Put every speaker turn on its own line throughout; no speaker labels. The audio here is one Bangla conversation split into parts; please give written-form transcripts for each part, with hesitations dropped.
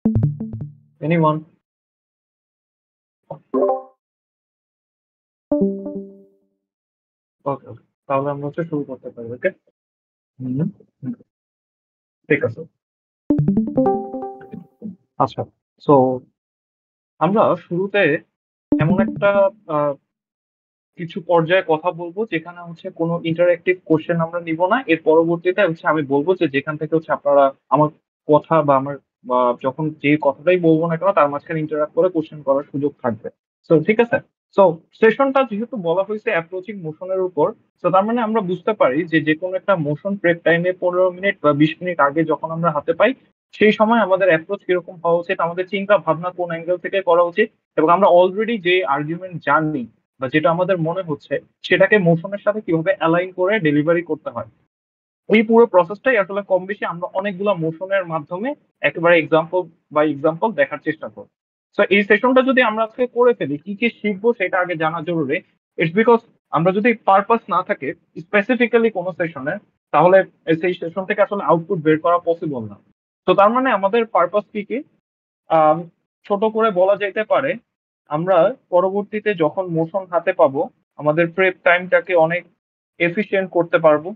Anyone? ওকে, ওকে। তাহলে আমরা হচ্ছে শুরু করতে পারি। ওকে? হুম, হুম, ঠিক আছে। আচ্ছা। সো আমরা শুরুতে এমন একটা আ কিছু পর্যায়ে কথা বলব যেখানে হচ্ছে কোনো ইন্টারেক্টিভ কোয়েশ্চেন আমরা নিব না। এর পরবর্তীতে হচ্ছে আমি বলব যে যেখান থেকে হচ্ছে আপনারা আমার কথা বা আমার বা যখন যে কথাটাই বলব না কেন তার মাঝখানে ইন্টারাপ্ট করে কোয়েশ্চেন করার সুযোগ থাকবে। সো ঠিক আছে? সো সেশনটা যেহেতু বলা হইছে অ্যাপ্রোচিং মোশন এর উপর, সো তার মানে আমরা বুঝতে পারি যে যেকোনো একটা মোশন প্রেপ টাইমে ১৫ মিনিট বা ২০ মিনিট আগে যখন আমরা হাতে পাই, সেই সময় আমাদের অ্যাপ্রোচ কিরকম হওয়া উচিত, আমাদের চিন্তা ভাবনা কোন অ্যাঙ্গেল থেকে করা উচিত এবং আমরা অলরেডি যে আর্গুমেন্ট জানি বা যেটা আমাদের মনে হচ্ছে সেটাকে মোশনের সাথে কিভাবে অ্যালাইন করে ডেলিভারি করতে হয়। এই পুরো প্রসেসটাই আসলে কম বেশি আমরা অনেকগুলা মোশনের মাধ্যমে একেবারে এক্সাম্পল বাই এক্সাম্পল দেখার চেষ্টা করব। সো এই সেশনটা যদি আমরা আজকে করে ফেলি, কি, কি শিখবো সেটা আগে জানা জরুরি। ইটস বিকজ আমরা যদি পারপাস না থাকে স্পেসিফিক্যালি কোন সেশনের, তাহলে সেই সেশন থেকে আসলে আউটপুট বের করা পসিবল না। তো তার মানে আমাদের পারপাস কি, কি? আম ছোট করে বলা যাইতে পারে, আমরা পরবর্তীতে যখন মোশন হাতে পাবো, আমাদের প্রেপ টাইমটাকে অনেক এফিশিয়েন্ট করতে পারবো।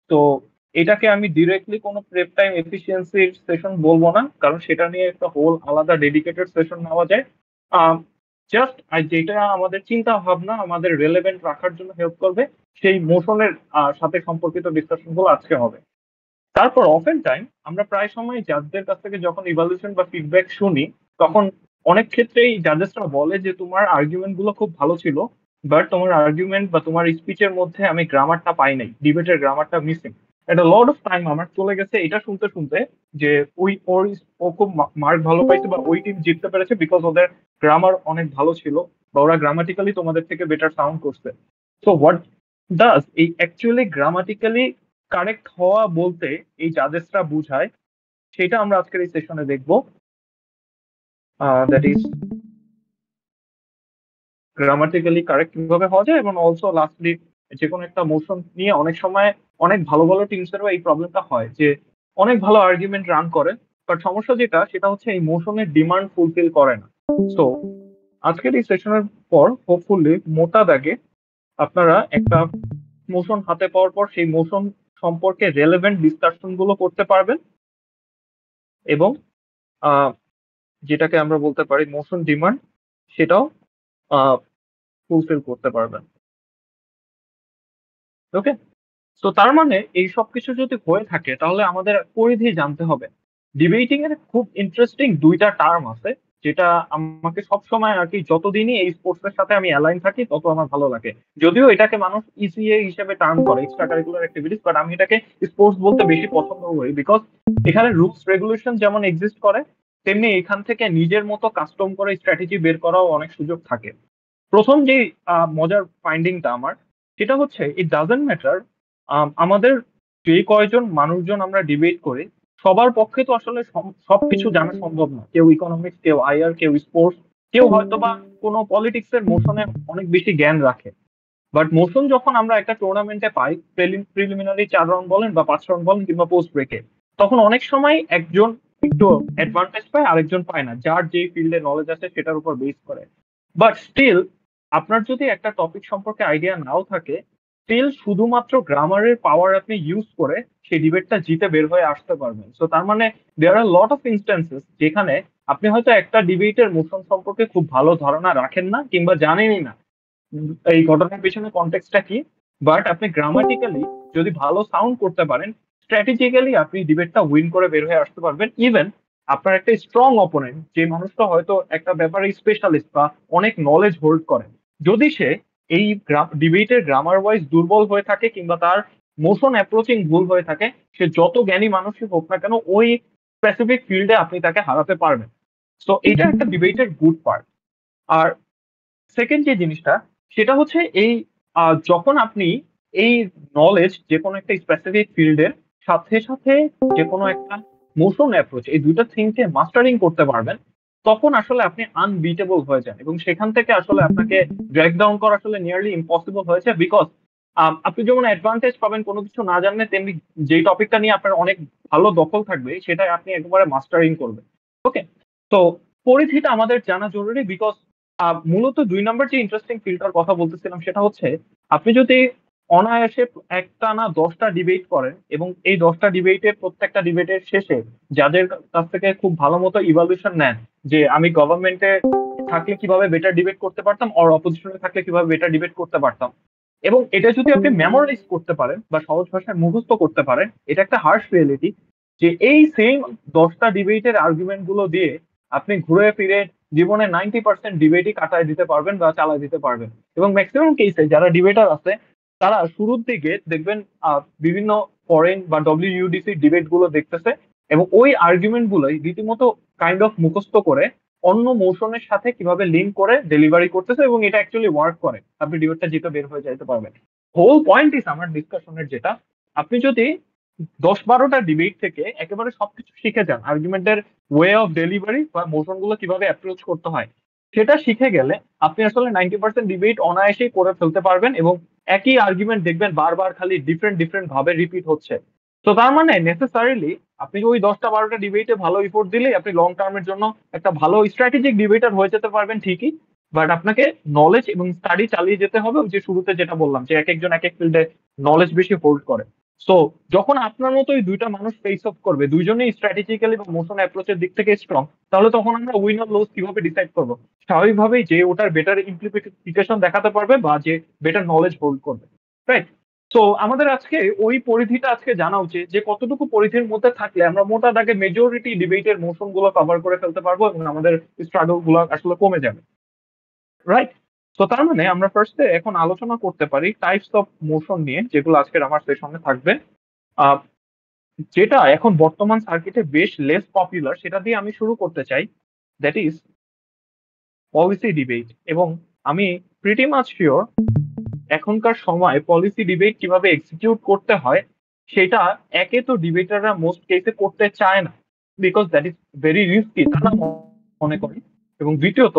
তো এটাকে আমি ডিরেক্টলি কোনো প্রেপ টাইম এফিশিয়েন্সি সেশন বলবো না। কারণ সেটা নিয়ে একটা হোল আলাদা ডেডিকেটেড সেশন নেওয়া যায়। আম জাস্ট যেটা আমাদের চিন্তা ভাবনা আমাদের রেলেভেন্ট রাখার জন্য হেল্প করবে, সেই মোশনের সাথে সম্পর্কিত ডিসকাশন গুলো আজকে হবে। তারপর অফেন টাইম আমরা প্রায় সময় জাজদের কাছ থেকে যখন ইভালুয়েশন বা ফিডব্যাক শুনি, তখন অনেক ক্ষেত্রেই জাজেসরা বলে যে তোমার আর্গুমেন্ট গুলো খুব ভালো ছিল, বাট তোমার আর্গুমেন্ট বা তোমার স্পিচের মধ্যে আমি গ্রামারটা পাই নাই, ডিবেটের গ্রামারটা মিসিং। একটা লট অফ টাইম আমার চলে গেছে এটা শুনতে শুনতে যে ও খুব মার্ক ভালো পাইছে বা ওই টিম জিততে পেরেছে বিকজ ওদের গ্রামার অনেক ভালো ছিল বা ওরা গ্রামাটিক্যালি তোমাদের থেকে বেটার সাউন্ড করছে। সো হোয়াট ডাজ এই অ্যাকচুয়ালি গ্রামাটিক্যালি কারেক্ট হওয়া বলতে এই জাজেসরা বুঝায়, সেটা আমরা আজকের এই সেশনে দেখবো। দ্যাট ইজ গ্রামাটিক্যালি কারেক্ট কিভাবে হওয়া যায় এবং অলসো লাস্টলি যে কোনো একটা মোশন নিয়ে অনেক সময় অনেক ভালো ভালো টিমসেরও এই প্রবলেমটা হয় যে অনেক ভালো আর্গুমেন্ট রান করে, বাট সমস্যা যেটা সেটা হচ্ছে এই মোশনের ডিমান্ড ফুলফিল করে না। সো আজকের এই সেশনের পর হোপফুলি মোটা দাগে আপনারা একটা মোশন হাতে পাওয়ার পর সেই মোশন সম্পর্কে রেলেভেন্ট ডিসকাশন গুলো করতে পারবেন এবং আহ, যেটাকে আমরা বলতে পারি মোশন ডিমান্ড, সেটাও ফুলফিল করতে পারবেন। ওকে? তো তার মানে এই সবকিছু যদি হয়ে থাকে তাহলে আমাদের পরিধি জানতে হবে। ডিবেটিং এর খুব ইন্টারেস্টিং দুইটা টার্ম আছে যেটা আমাকে সবসময় আর কি যতদিনই এই স্পোর্টস এর সাথে আমি অ্যালাইন থাকি তত আমার ভালো লাগে। যদিও এটাকে মানুষ ইসিএ হিসেবে টার্ম করে, এক্সট্রা কারিকুলার অ্যাক্টিভিটিস, বাট আমি এটাকে স্পোর্টস বলতে বেশি পছন্দ করি বিকজ এখানে রুলস রেগুলেশন যেমন এক্সিস্ট করে, তেমনি এখান থেকে নিজের মতো কাস্টম করে স্ট্র্যাটেজি বের করাও অনেক সুযোগ থাকে। প্রথম যে মজার ফাইন্ডিংটা আমার, সেটা হচ্ছে ইট ডাজন্ট ম্যাটার আমাদের যে কয়জন মানুষজন আমরা ডিবেট করি, সবার পক্ষে তো আসলে সবকিছু জানা সম্ভব না। কেউ ইকোনমিক্স, কেউ আইআর, কেউ স্পোর্টস, কেউ হয়তো বা কোনো পলিটিক্স এর মোশনে অনেক বেশি জ্ঞান রাখে। বাট মোশন যখন আমরা একটা টুর্নামেন্টে পাই, প্রিলিমিনারি ৪ রাউন্ড বলেন বা ৫ রাউন্ড বলেন কিংবা পোস্ট ব্রেকে, তখন অনেক সময় একজন একটু অ্যাডভান্টেজ পায় আরেকজন পায় না, যার যে ফিল্ডে নলেজ আছে সেটার উপর বেস করে। বাট স্টিল আপনার যদি একটা টপিক সম্পর্কে আইডিয়া নাও থাকে, স্টিল শুধুমাত্র গ্রামারের পাওয়ার আপনি ইউজ করে সেই ডিবেটটা জিতে বের হয়ে আসতে পারবেন। সো তার মানে দেয়ার আর লট অফ ইনস্ট্যান্সেস যেখানে আপনি হয়তো একটা ডিবেটের মোশন সম্পর্কে খুব ভালো ধারণা রাখেন না কিংবা জানেনই না এই ঘটনার পেছনে কনটেক্সটটা কি, বাট আপনি গ্রামাটিক্যালি যদি ভালো সাউন্ড করতে পারেন, স্ট্র্যাটেজিক্যালি আপনি ডিবেটটা উইন করে বের হয়ে আসতে পারবেন। ইভেন আপনার একটা স্ট্রং অপোনেন্ট যে মানুষটা হয়তো একটা ব্যাপারে স্পেশালিস্ট বা অনেক নলেজ হোল্ড করে, যদি সে এই ডিবেটের গ্রামার ওয়াইজ দুর্বল হয়ে থাকে কিংবা তার মোশন অ্যাপ্রোচিং ভুল হয়ে থাকে, সে যত জ্ঞানী মানুষই হোক না কেন ওই স্পেসিফিক ফিল্ডে আপনি তাকে হারাতে পারবেন। তো এইটা একটা ডিবেটের গুড পার্ট। আর সেকেন্ড যে জিনিসটা সেটা হচ্ছে এই যখন আপনি এই নলেজ যে কোনো একটা স্পেসিফিক ফিল্ডের সাথে সাথে যে কোনো একটা মোশন অ্যাপ্রোচ এই দুইটা থিংকে মাস্টারিং করতে পারবেন, তখন আসলে আপনি আনবিটেবল হয়ে যান এবং সেখান থেকে আসলে আপনাকে ড্র্যাগ ডাউন করা আসলে নিয়ারলি ইম্পসিবল হয়েছে বিকজ আপনি যেমন অ্যাডভান্টেজ পাবেন কোনো কিছু না জানলে, তেমনি যেই টপিকটা নিয়ে আপনার অনেক ভালো দখল থাকবে সেটা আপনি একেবারে মাস্টারিং করবেন। ওকে, তো পরিধিটা আমাদের জানা জরুরি বিকজ মূলত 2 নম্বর যে ইন্টারেস্টিং ফিল্ডটার কথা বলতেছিলাম সেটা হচ্ছে আপনি যদি অনায়াসে একটা না 10টা ডিবেট করেন এবং এই 10টা ডিবেটের প্রত্যেকটা ডিবেটের শেষে যাদের কাছ থেকে খুব ভালো মতো ইভালুয়েশন নেন যে আমি গভর্নমেন্টে থাকলে কিভাবে বেটার ডিবেট করতে পারতাম আর অপোজিশনে থাকলে কিভাবে বেটার ডিবেট করতে পারতাম, এবং এটা যদি আপনি মেমোরাইজ করতে পারেন বা সহজ ভাষায় মুখস্থ করতে পারেন, এটা একটা হার্শ রিয়েলিটি যে এই সেম 10টা ডিবেটের আর্গুমেন্ট গুলো দিয়ে আপনি ঘুরে ফিরে জীবনে 90% ডিবেটই কাটায় দিতে পারবেন বা চালায় দিতে পারবেন। এবং ম্যাক্সিমাম কেসে যারা ডিবেটার আছে তারা শুরুর দিকে দেখবেন বিভিন্ন ফরেন বা ডব্লিউইউডিসি ডিবেট গুলো দেখতেছে এবং ওই আর্গুমেন্ট গুলোই রীতিমতো কাইন্ড অফ মুখস্থ করে অন্য মোশনের সাথে কিভাবে লিঙ্ক করে ডেলিভারি করতেছে এবং এটা অ্যাকচুয়ালি ওয়ার্ক করে, আপনি ডিবেটটা জিতে বের হয়ে যাইতে পারবেন। হোল পয়েন্ট ইস আমার ডিসকাশনের যেটা, আপনি যদি 10-12টা ডিবেট থেকে একেবারে সবকিছু শিখে যান, আর্গুমেন্টের ওয়ে অফ ডেলিভারি বা মোশন গুলো কিভাবে অ্যাপ্রোচ করতে হয় সেটা শিখে গেলে আপনি আসলে 90% ডিবেট অনায়াসেই করে ফেলতে পারবেন এবং একই আর্গুমেন্ট দেখবেন বারবার খালি ডিফারেন্ট ডিফারেন্ট ভাবে রিপিট হচ্ছে। তো তার মানে নেসেসারিলি আপনি ওই 10টা 12টা ডিবেটে ভালো ইফোর্ট দিলেই আপনি লং টার্মের জন্য একটা ভালো স্ট্র্যাটেজিক ডিবেটার হয়ে যেতে পারবেন ঠিকই, বাট আপনাকে নলেজ এবং স্টাডি চালিয়ে যেতে হবে। ওই যে শুরুতে যেটা বললাম যে এক একজন এক এক ফিল্ডে নলেজ বেশি হোল্ড করে। সো যখন আপনার মতো ওই দুইটা মানুষ ফেস অফ করবে, দুইজনেই স্ট্র্যাটেজিক্যালি বা মোশন অ্যাপ্রোচের দিক থেকে স্ট্রং, তাহলে তখন আমরা উইনার লস কিভাবে ডিসাইড করবো? স্বাভাবিকভাবেই যে ওটার বেটার ইমপ্লিমেন্টেশন দেখাতে পারবে বা যে বেটার নলেজ হোল্ড করবে, রাইট? তো আমাদের আজকে ওই পরিধিটা আজকে জানা উচিত যে কতটুকু পরিধির মধ্যে থাকলে আমরা মোটা দাগে মেজরিটি ডিবেটের মোশন গুলো কভার করে ফেলতে পারবো এবং আমাদের স্ট্রাগল গুলো আসলে কমে যাবে, রাইট? তো তার মানে আমরা ফার্স্টে এখন আলোচনা করতে পারি টাইপস অফ মোশন নিয়ে, যেগুলো আজকের আমার সেশনে থাকবে। আহ, যেটা এখন বর্তমান সার্কিটে বেশ লেস পপুলার সেটা দিয়ে আমি শুরু করতে চাই, দ্যাট ইজ পলিসি ডিবেট। এবং আমি প্রিটি মাচ শিওর এখনকার সময় পলিসি ডিবেট কিভাবে এক্সিকিউট করতে হয় সেটা একে তো ডিবেটাররা মোস্ট কেসে করতে চায় না, because that is very risky তারা মনে করে। এবং দ্বিতীয়ত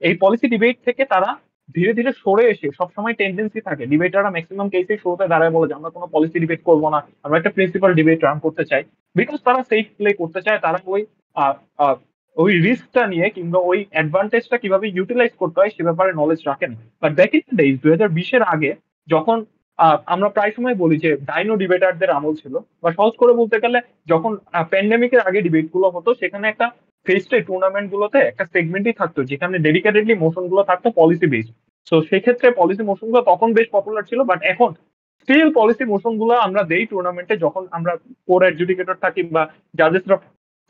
এই পলিসি ডিবেট থেকে তারা ধীরে ধীরে সরে এসে সবসময় টেন্ডেন্সি থাকে ডিবেটাররা ম্যাক্সিমাম কেসে শুরুতে দাঁড়ায় বলে যে আমরা কোনো পলিসি ডিবেট করবো না, আমরা একটা প্রিন্সিপাল ডিবেট রান করতে চাই, বিকজ তারা সেফ প্লে করতে চায়। তারা ওই আহ, আহ, ওই রিস্কটা নিয়ে কিংবা ওই অ্যাডভান্টেজটা কিভাবে ইউটিলাইজ করতে হয় সে ব্যাপারে নলেজ রাখেন। বাট ব্যাক ইন ডেজ 2020-এর আগে যখন আমরা প্রায় সময় বলি যে ডাইনো ডিবেটারদের আমল ছিল, বা সহজ করে বলতে গেলে যখন প্যান্ডেমিকের আগে ডিবেট গুলো হতো সেখানে একটা ফেস্টে টুর্নামেন্ট গুলোতে একটা সেগমেন্টই থাকতো যেখানে ডেডিকেটেডলি মোশন গুলো থাকতো পলিসি বেসড। তো সেক্ষেত্রে পলিসি মোশন গুলো তখন বেশ পপুলার ছিল, বাট এখন স্টিল পলিসি মোশন গুলো আমরা দেই টুর্নামেন্টে যখন আমরা কোর অ্যাডজুডিকেটর থাকি বা জাজেসরা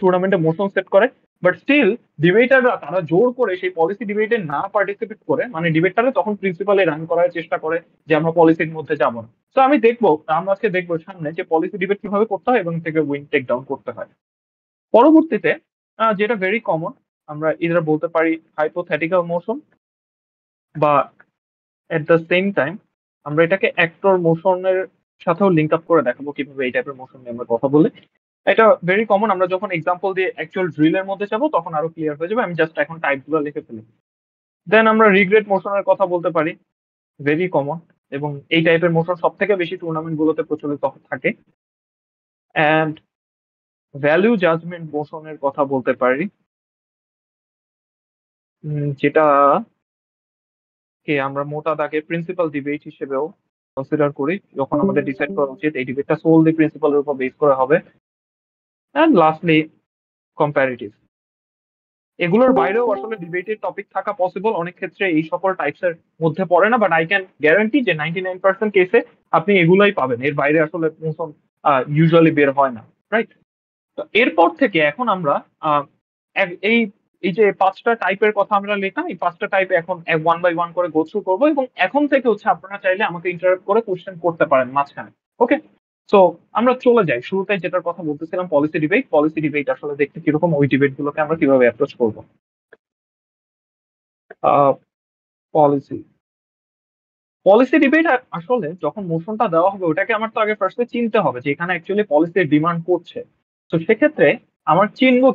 টুর্নামেন্টে মোশন সেট করে। বাট স্টিল ডিবেটাররা তারা জোর করে সেই পলিসি ডিবেটে না পার্টিসিপেট করে, মানে ডিবেটারে তখন প্রিন্সিপালে রান করার চেষ্টা করে যে আমরা পলিসির মধ্যে যাব না। তো আমি দেখবো, আমরা আজকে দেখবো সামনে যে পলিসি ডিবেট কিভাবে করতে হয় এবং থেকে উইন টেক ডাউন করতে হয়। পরবর্তীতে যেটা ভেরি কমন, আমরা এরা বলতে পারি হাইপোথেটিক্যাল মোশন, বা এট দ্য সেম টাইম আমরা এটাকে অ্যাক্টর মোশনের সাথেও লিঙ্ক আপ করে দেখাবো কিভাবে এই টাইপের মোশন নিয়ে আমরা কথা বলি। এটা ভেরি কমন, আমরা যখন এক্সাম্পল দিয়ে অ্যাকচুয়াল ড্রিলের মধ্যে যাবো তখন আরো ক্লিয়ার হয়ে যাবে, আমি জাস্ট এখন টাইপ গুলো লিখে ফেলি। দেন আমরা রিগ্রেট মোশনের কথা বলতে পারি, ভেরি কমন, এবং এই টাইপের মোশন সব থেকে বেশি টুর্নামেন্ট গুলোতে প্রচলিত থাকে। অ্যান্ড ভ্যালু জাজমেন্ট মোশনের কথা বলতে পারি, যেটা কে আমরা মোটা দাগে প্রিন্সিপাল ডিবেট হিসেবেও কনসিডার করি যখন আমাদের ডিসাইড করা উচিত এই ডিবেটটা সোললি প্রিন্সিপালের উপর বেস করা হবে। And lastly comparative. এগুলোর বাইরেও আসলে ডিবেটের টপিক থাকা পসিবল, অনেক ক্ষেত্রে এই সকল টাইপস এর মধ্যে পড়ে না, বাট আই ক্যান গ্যারান্টি যে 99% কেসে আপনি এগুলাই পাবেন, এর বাইরে আসলে ইউজুয়ালি বের হয় না, রাইট? তো এরপর থেকে এখন আমরা আহ, এই এই যে 5টা টাইপের কথা আমরা লিখলাম, এই 5টা টাইপ এখন ওয়ান বাই ওয়ান করে গো থ্রু করবো, এবং এখন থেকে হচ্ছে আপনারা চাইলে আমাকে ইন্টারাপ্ট করে কোশ্চেন করতে পারেন মাঝখানে। ওকে, তো আমরা চলে যাই শুরুতে যেটার কথা বলতেছিলাম, পলিসি ডিবেট। পলিসি ডিবেট আসলে দেখতে কিরকম, ওই ডিবেট গুলোকে আমরা কিভাবে অ্যাপ্রোচ করবো। পলিসি পলিসি ডিবেট আসলে যখন মোশনটা দেওয়া হবে ওটাকে আমার তো আগে ফার্স্টে চিনতে হবে যে এখানে অ্যাকচুয়ালি পলিসির ডিমান্ড করছে। তো সেক্ষেত্রে আমার চিনবো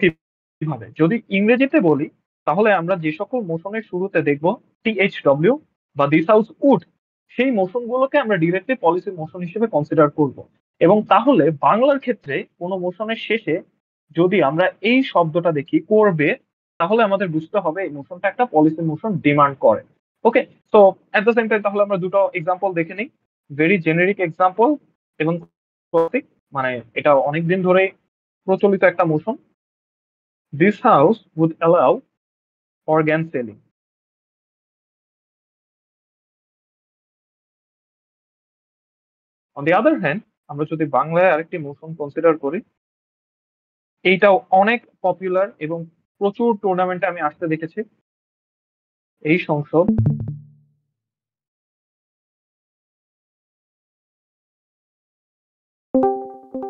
কিভাবে? যদি ইংরেজিতে বলি তাহলে আমরা যে সকল মোশনের শুরুতে দেখবো THW বা দিস হাউস উড, সেই মোশন গুলোকে আমরা ডিরেক্টলি পলিসি মোশন হিসেবে কনসিডার করব। এবং তাহলে বাংলার ক্ষেত্রে কোনো মোশনের শেষে যদি আমরা এই শব্দটা দেখি করবে, তাহলে আমাদের বুঝতে হবে এই মোশনটা একটা পলিসি মোশন ডিমান্ড করে। ওকে, তো এট দ্য সেম টাইম তাহলে আমরা দুটো এক্সাম্পল দেখে নিই। ভেরি জেনেরিক এক্সাম্পল এবং classic, মানে এটা অনেকদিন ধরে প্রচলিত একটা মোশন। This house would allow organ selling. On the other hand, আমরা যদি বাংলায় আরেকটি মোশন কনসিডার করি, এইটাও অনেক পপুলার এবং প্রচুর টুর্নামেন্টে আমি আসতে দেখেছি। এই সংসদ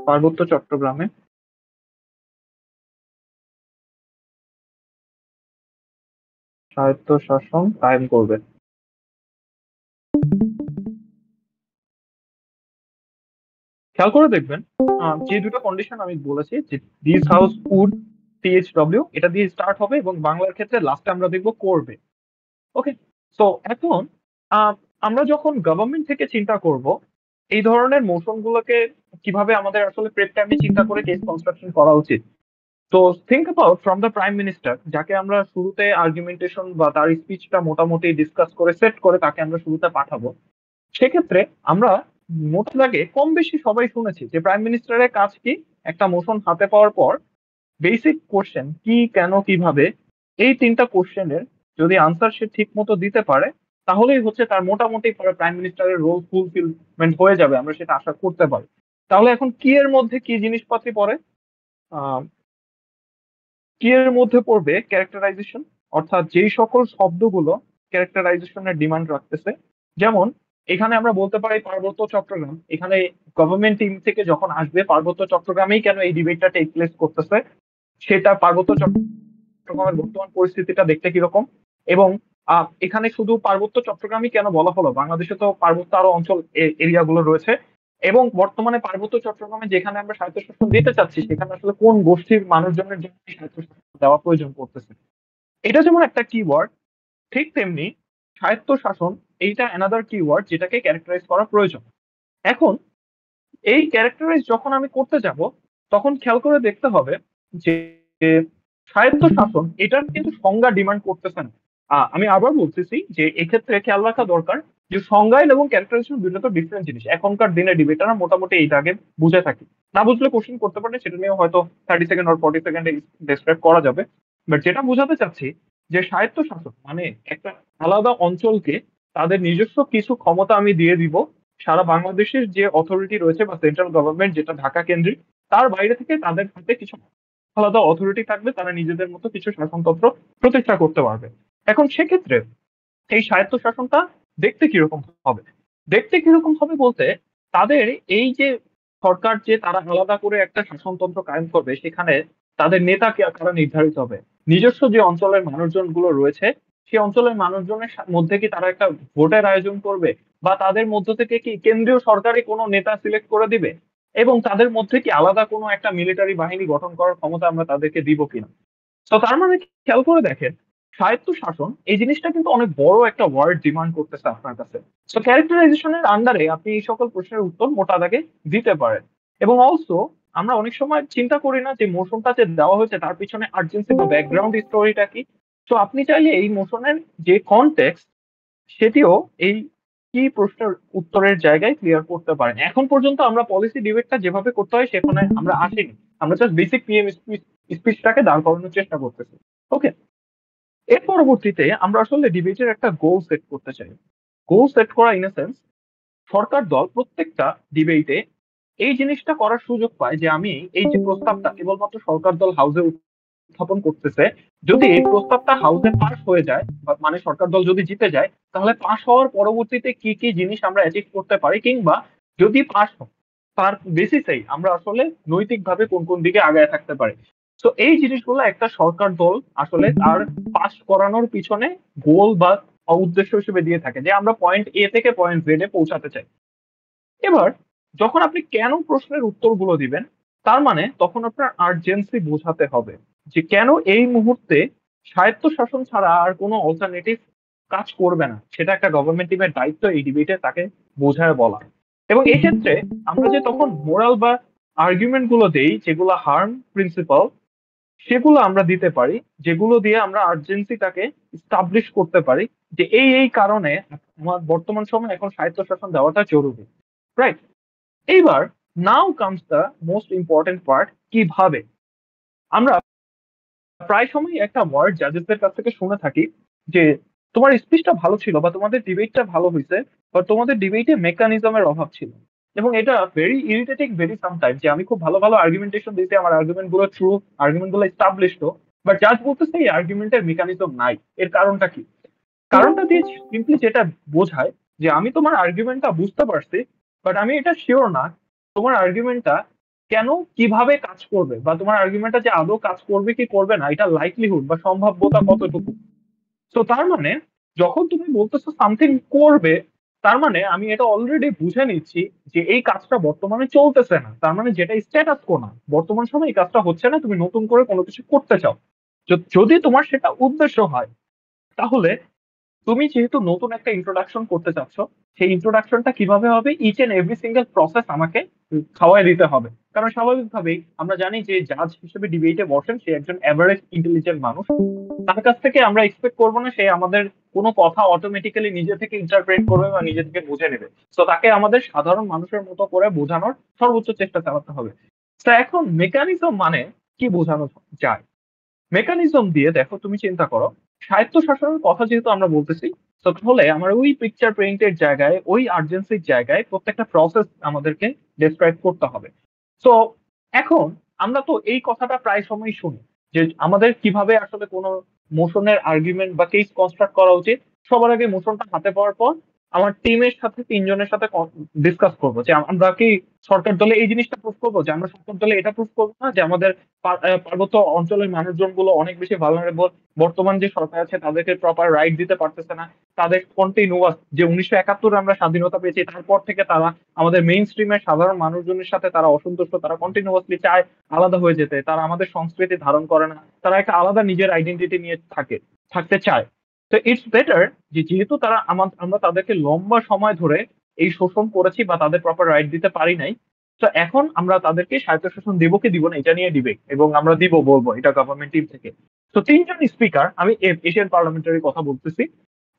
পার্বত্য চট্টগ্রামে স্বায়ত্তশাসন কায়েম করবে। খেয়াল করে দেখবেন, যে দুটো কন্ডিশন আমি বলেছি, যে দিস হাউস উড, THW এটা দিয়ে স্টার্ট হবে এবং বাংলার ক্ষেত্রে লাস্টে আমরা দেখবো করবে। ওকে, তো এখন আহ, আমরা যখন গভর্নমেন্ট থেকে চিন্তা করব এই ধরনের মোশন গুলোকে কিভাবে আমাদের আসলে প্রেপ টাইমে চিন্তা করে কেস কনস্ট্রাকশন করা উচিত, তো think about from the prime minister, যাকে আমরা শুরুতে আর্গুমেন্টেশন বা তার স্পিচটা মোটামুটি ডিসকাস করে সেট করে তাকে আমরা শুরুতে পাঠাবো। সেক্ষেত্রে আমরা মোট দাগে কম বেশি সবাই শুনেছি যে প্রাইম মিনিস্টারের কাজ কি, একটা মোশন হাতে পাওয়ার পর বেসিক কোশ্চেন কি, কেন, কিভাবে, এই তিনটা কোশ্চেনের যদি আনসার সে ঠিক মতো দিতে পারে, তাহলেই হচ্ছে তার মোটামুটি প্রাইম মিনিস্টারের রোল ফুলফিলমেন্ট হয়ে যাবে, আমরা সেটা আশা করতে পারি। তাহলে এখন কি এর মধ্যে কি জিনিসপাতি পড়ে? আহ কি এর মধ্যে পড়বে ক্যারেক্টারাইজেশন, অর্থাৎ যেই সকল শব্দগুলো ক্যারেক্টারাইজেশনের ডিমান্ড রাখতেছে। যেমন এখানে আমরা বলতে পারি পার্বত্য চট্টগ্রাম, এখানে গভর্নমেন্ট টিম থেকে যখন আসবে পার্বত্য চট্টগ্রামেই কেন এই ডিবেটটা টেক প্লেস করতেছে, সেটা পার্বত্য চট্টগ্রামের বর্তমান পরিস্থিতিটা দেখতে কিরকম, এবং এখানে শুধু পার্বত্য চট্টগ্রামই কেন বলা হলো, বাংলাদেশে তো পার্বত্য আরো অঞ্চল এরিয়াগুলো রয়েছে, এবং বর্তমানে পার্বত্য চট্টগ্রামে যেখানে আমরা স্বায়ত্তশাসন দিতে চাচ্ছি সেখানে আসলে কোন গোষ্ঠীর মানুষজনের জন্য এই স্বায়ত্তশাসন দেওয়া প্রয়োজন পড়তেছে। এটা যেমন একটা কিওয়ার্ড, ঠিক তেমনি স্বায়ত্তশাসন এইটা অ্যানাদার কিওয়ার্ড যেটাকে ক্যারেক্টারাইজ করা প্রয়োজন। এখন এই ক্যারেক্টারাইজ যখন আমি করতে যাব, তখন খেয়াল করে দেখতে হবে যে স্বায়ত্ত শাসন এটার কিন্তু সংজ্ঞা ডিমান্ড করতেছে না। আমি আবার বলতেছি যে এক্ষেত্রে খেয়াল রাখা দরকার যে সংজ্ঞায়ন এবং ক্যারেক্টারাইজেশন দুটো তো ডিফারেন্ট জিনিস। এখনকার দিনে ডিবেটাররা মোটামুটি এইটা আগে বুঝে থাকি, না বুঝলে কোশ্চেন করতে পারে, সেটা নিয়ে হয়তো 30 সেকেন্ড আর 40 সেকেন্ডে ডেসক্রাইব করা যাবে। বাট যেটা বোঝাতে চাচ্ছি যে স্বায়ত্ত শাসন মানে একটা আলাদা অঞ্চলকে তাদের নিজস্ব কিছু ক্ষমতা আমি দিয়ে দিব, সারা বাংলাদেশের যে অথরিটি রয়েছে বা সেন্ট্রাল গভর্নমেন্ট যেটা ঢাকা কেন্দ্রিক, তার বাইরে থেকে তাদের হাতে কিছু আলাদা অথরিটি থাকবে, তারা নিজেদের মতো কিছু শাসনতন্ত্র প্রতিষ্ঠা করতে পারবে। এখন সেক্ষেত্রে এই স্বায়ত্ত শাসনটা দেখতে কিরকম হবে? দেখতে কিরকম হবে বলতে, তাদের এই যে সরকার যে তারা আলাদা করে একটা শাসনতন্ত্র কায়েম করবে, সেখানে তাদের নেতা কারা নির্ধারিত হবে, নিজস্ব যে অঞ্চলের মানুষজন গুলো রয়েছে সেই অঞ্চলের মানুষজনের মধ্যে কি তারা একটা ভোটের আয়োজন করবে, বা তাদের মধ্য থেকে কি কেন্দ্রীয় সরকারই কোনো নেতা সিলেক্ট করে দিবে, এবং তাদের মধ্যে কি আলাদা কোনো একটা মিলিটারি বাহিনী গঠন করার ক্ষমতা আমরা তাদেরকে দিব কিনা। তো তার মানে খেয়াল করে দেখেন, স্বায়ত্ত শাসন এই জিনিসটা কিন্তু অনেক বড় একটা ওয়ার্ড ডিমান্ড করতেছে আপনার কাছে। তো ক্যারেক্টারাইজেশনের আন্ডারে আপনি এই সকল প্রশ্নের উত্তর মোটা দাগে দিতে পারেন। এবং অলসো আমরা অনেক সময় চিন্তা করি না যে মোশনটা যে দেওয়া হয়েছে তার পিছনে আর্জেন্সি বা ব্যাকগ্রাউন্ড স্টোরিটা কি। তো আপনি চাইলে এই মোশনের যে কনটেক্সট সেটিও এই কি প্রশ্নের উত্তরের জায়গায় ক্লিয়ার করতে পারেন। এখন পর্যন্ত আমরা পলিসি ডিবেটটা যেভাবে করতে হয় সেখানে আমরা আসিনি, আমরা জাস্ট বেসিক পিএম স্পিচটাকে দাঁড় করানোর চেষ্টা করতেছি। ওকে, এর পরবর্তীতে আমরা আসলে ডিবেটের একটা গোল সেট করতে চাই। গোল সেট করা ইন সেন্স, সরকার দল প্রত্যেকটা ডিবেটে এই জিনিসটা করার সুযোগ পায় যে আমি এই যে প্রস্তাবটা কেবলমাত্র সরকার দল হাউসে উত্থাপন করতেছে, যদি এই প্রস্তাবটা হাউসে পাস হয়ে যায় মানে সরকার দল যদি জিতে যায়, তাহলে পাস হওয়ার পরবর্তীতে কি কি জিনিস আমরা অ্যাচিভ করতে পারি, কিংবা যদি পাস হয় তার বেসিসেই আমরা আসলে নৈতিকভাবে কোন কোন দিকে আগায় থাকতে পারি। তো এই জিনিসগুলো একটা সরকার দল আসলে তার পাস করানোর পিছনে গোল বা উদ্দেশ্য হিসেবে দিয়ে থাকে, যে আমরা পয়েন্ট এ থেকে পয়েন্ট জেড এ পৌঁছাতে চাই। এবার যখন আপনি কেন প্রশ্নের উত্তরগুলো দিবেন, তার মানে তখন আপনার আর্জেন্সি বোঝাতে হবে যে কেন এই মুহূর্তে স্বায়ত্তশাসন ছাড়া আর কোনো অল্টারনেটিভ কাজ করবে না, সেটা একটা গভর্নমেন্ট টিমের দায়িত্ব এই ডিবেটে তাকে বোঝায় বলা। এবং এই ক্ষেত্রে আমরা যে তখন মোরাল বা আর্গুমেন্ট গুলো দেই যেগুলো হার্ম প্রিন্সিপাল, সেগুলো আমরা দিতে পারি, যেগুলো দিয়ে আমরা আর্জেন্সিটাকে স্টাবলিশ করতে পারি যে এই কারণে আমার বর্তমান সময় এখন স্বায়ত্তশাসন দেওয়াটা জরুরি। রাইট? এইবার নাও comes the most important part, কিভাবে। আমরা প্রায় সময় একটা ওয়ার্ড জাজেসদের কাছ থেকে শুনে থাকি যে তোমার স্পিচটা ভালো ছিল বা তোমাদের ডিবেটটা ভালো হয়েছে, বা তোমাদের ডিবেটে মেকানিজমের অভাব ছিল। এবং এটা ভেরি ইরিটেটিং ভেরি সামটাইম, যে আমি খুব ভালো ভালো আর্গুমেন্টেশন দিতে, আমার আর্গুমেন্ট গুলো ট্রু, আর্গুমেন্ট গুলো এস্টাবলিশড, বাট জাজ বলতেছে এই আর্গুমেন্টের মেকানিজম নাই। এর কারণটা কি? কারণটা দিয়ে সিম্পলি যেটা বোঝায় যে আমি তোমার আর্গুমেন্টটা বুঝতে পারছি, বাট আমি এটা শিওর না তোমার আর্গুমেন্টটা কেন কিভাবে কাজ করবে, বা তোমার আর্গুমেন্টটা যে আদৌ কাজ করবে কি করবে না, এটা লাইকলিহুড বা সম্ভাব্যতা কতটুকু। তো তার মানে যখন তুমি বলতেছো সামথিং করবে, তার মানে আমি এটা অলরেডি বুঝে নিচ্ছি যে এই কাজটা বর্তমানে চলতেছে না, তার মানে যেটা স্ট্যাটাস কো না, বর্তমান সময় এই কাজটা হচ্ছে না, তুমি নতুন করে কোনো কিছু করতে চাও। যদি তোমার সেটা উদ্দেশ্য হয়, তাহলে তুমি যেহেতু নতুন একটা ইন্ট্রোডাকশন করতে চাচ্ছ, সেই ইন্ট্রোডাকশনটা কিভাবে হবে, each and every single process আমাকে খাওয়াই দিতে হবে। কারণ স্বাভাবিকভাবেই আমরা জানি যে জাজ হিসেবে ডিবেটে বসেন সে একজন অ্যাভারেজ ইন্টেলিজেন্ট মানুষ। তার কাছ থেকে আমরা এক্সপেক্ট করবো না সে আমাদের কোনো কথা অটোমেটিক্যালি নিজে থেকে ইন্টারপ্রেট করবে বা নিজে থেকে বুঝে নেবে। তো তাকে আমাদের সাধারণ মানুষের মতো করে বোঝানোর সর্বোচ্চ চেষ্টা চালাতে হবে। তো এখন মেকানিজম মানে কি বোঝানো যায়? মেকানিজম দিয়ে দেখো, তুমি চিন্তা করো, স্বায়ত্তশাসনের কথা যেহেতু আমরা বলতেছি, তো তাহলে আমার ওই পিকচার পেইন্টের জায়গায়, ওই আর্জেন্সির জায়গায় প্রত্যেকটা প্রসেস আমাদেরকে ডেসক্রাইব করতে হবে। তো এখন আমরা তো এই কথাটা প্রায় সময় শুনি যে আমাদের কিভাবে আসলে কোনো মোশনের আর্গুমেন্ট বা কেস কনস্ট্রাক্ট করা উচিত। সবার আগে মোশনটা হাতে পাওয়ার পর আমার টিমের সাথে, তিনজনের সাথে ডিসকাস করবো যে আমরা কি সরকার দলে এই জিনিসটা প্রুফ করবো, যে আমরা সরকার দলে এটা প্রুফ করবো না যে আমাদের পার্বত্য অঞ্চলের মানুষজন গুলো অনেক বেশি ভালনারেবল, বর্তমান যে সরকার আছে তাদেরকে প্রপার রাইট দিতে পারতেছে না, তাদের কন্টিনিউয়াস যে 1971 আমরা স্বাধীনতা পেয়েছি তারপর থেকে তারা আমাদের মেইন স্ট্রিমের সাধারণ মানুষজনের সাথে তারা অসন্তুষ্ট, তারা কন্টিনিউয়াসলি চায় আলাদা হয়ে যেতে, তারা আমাদের সংস্কৃতি ধারণ করে না, তারা একটা আলাদা নিজের আইডেন্টিটি নিয়ে থাকতে চায়। তো ইটস বেটার যে যেহেতু তারা আমরা তাদেরকে লম্বা সময় ধরে এই শোষণ করেছি বা তাদের প্রপার রাইট দিতে পারি নাই, তো এখন আমরা তাদেরকে স্বায়ত্তশাসন দিব কি দিব না এটা নিয়ে ডিবেট, এবং আমরা দিব বলবো এটা গভর্নমেন্ট টিম থেকে। তো তিনজন স্পিকার, আমি এশিয়ান পার্লামেন্টারি কথা বলতেছি,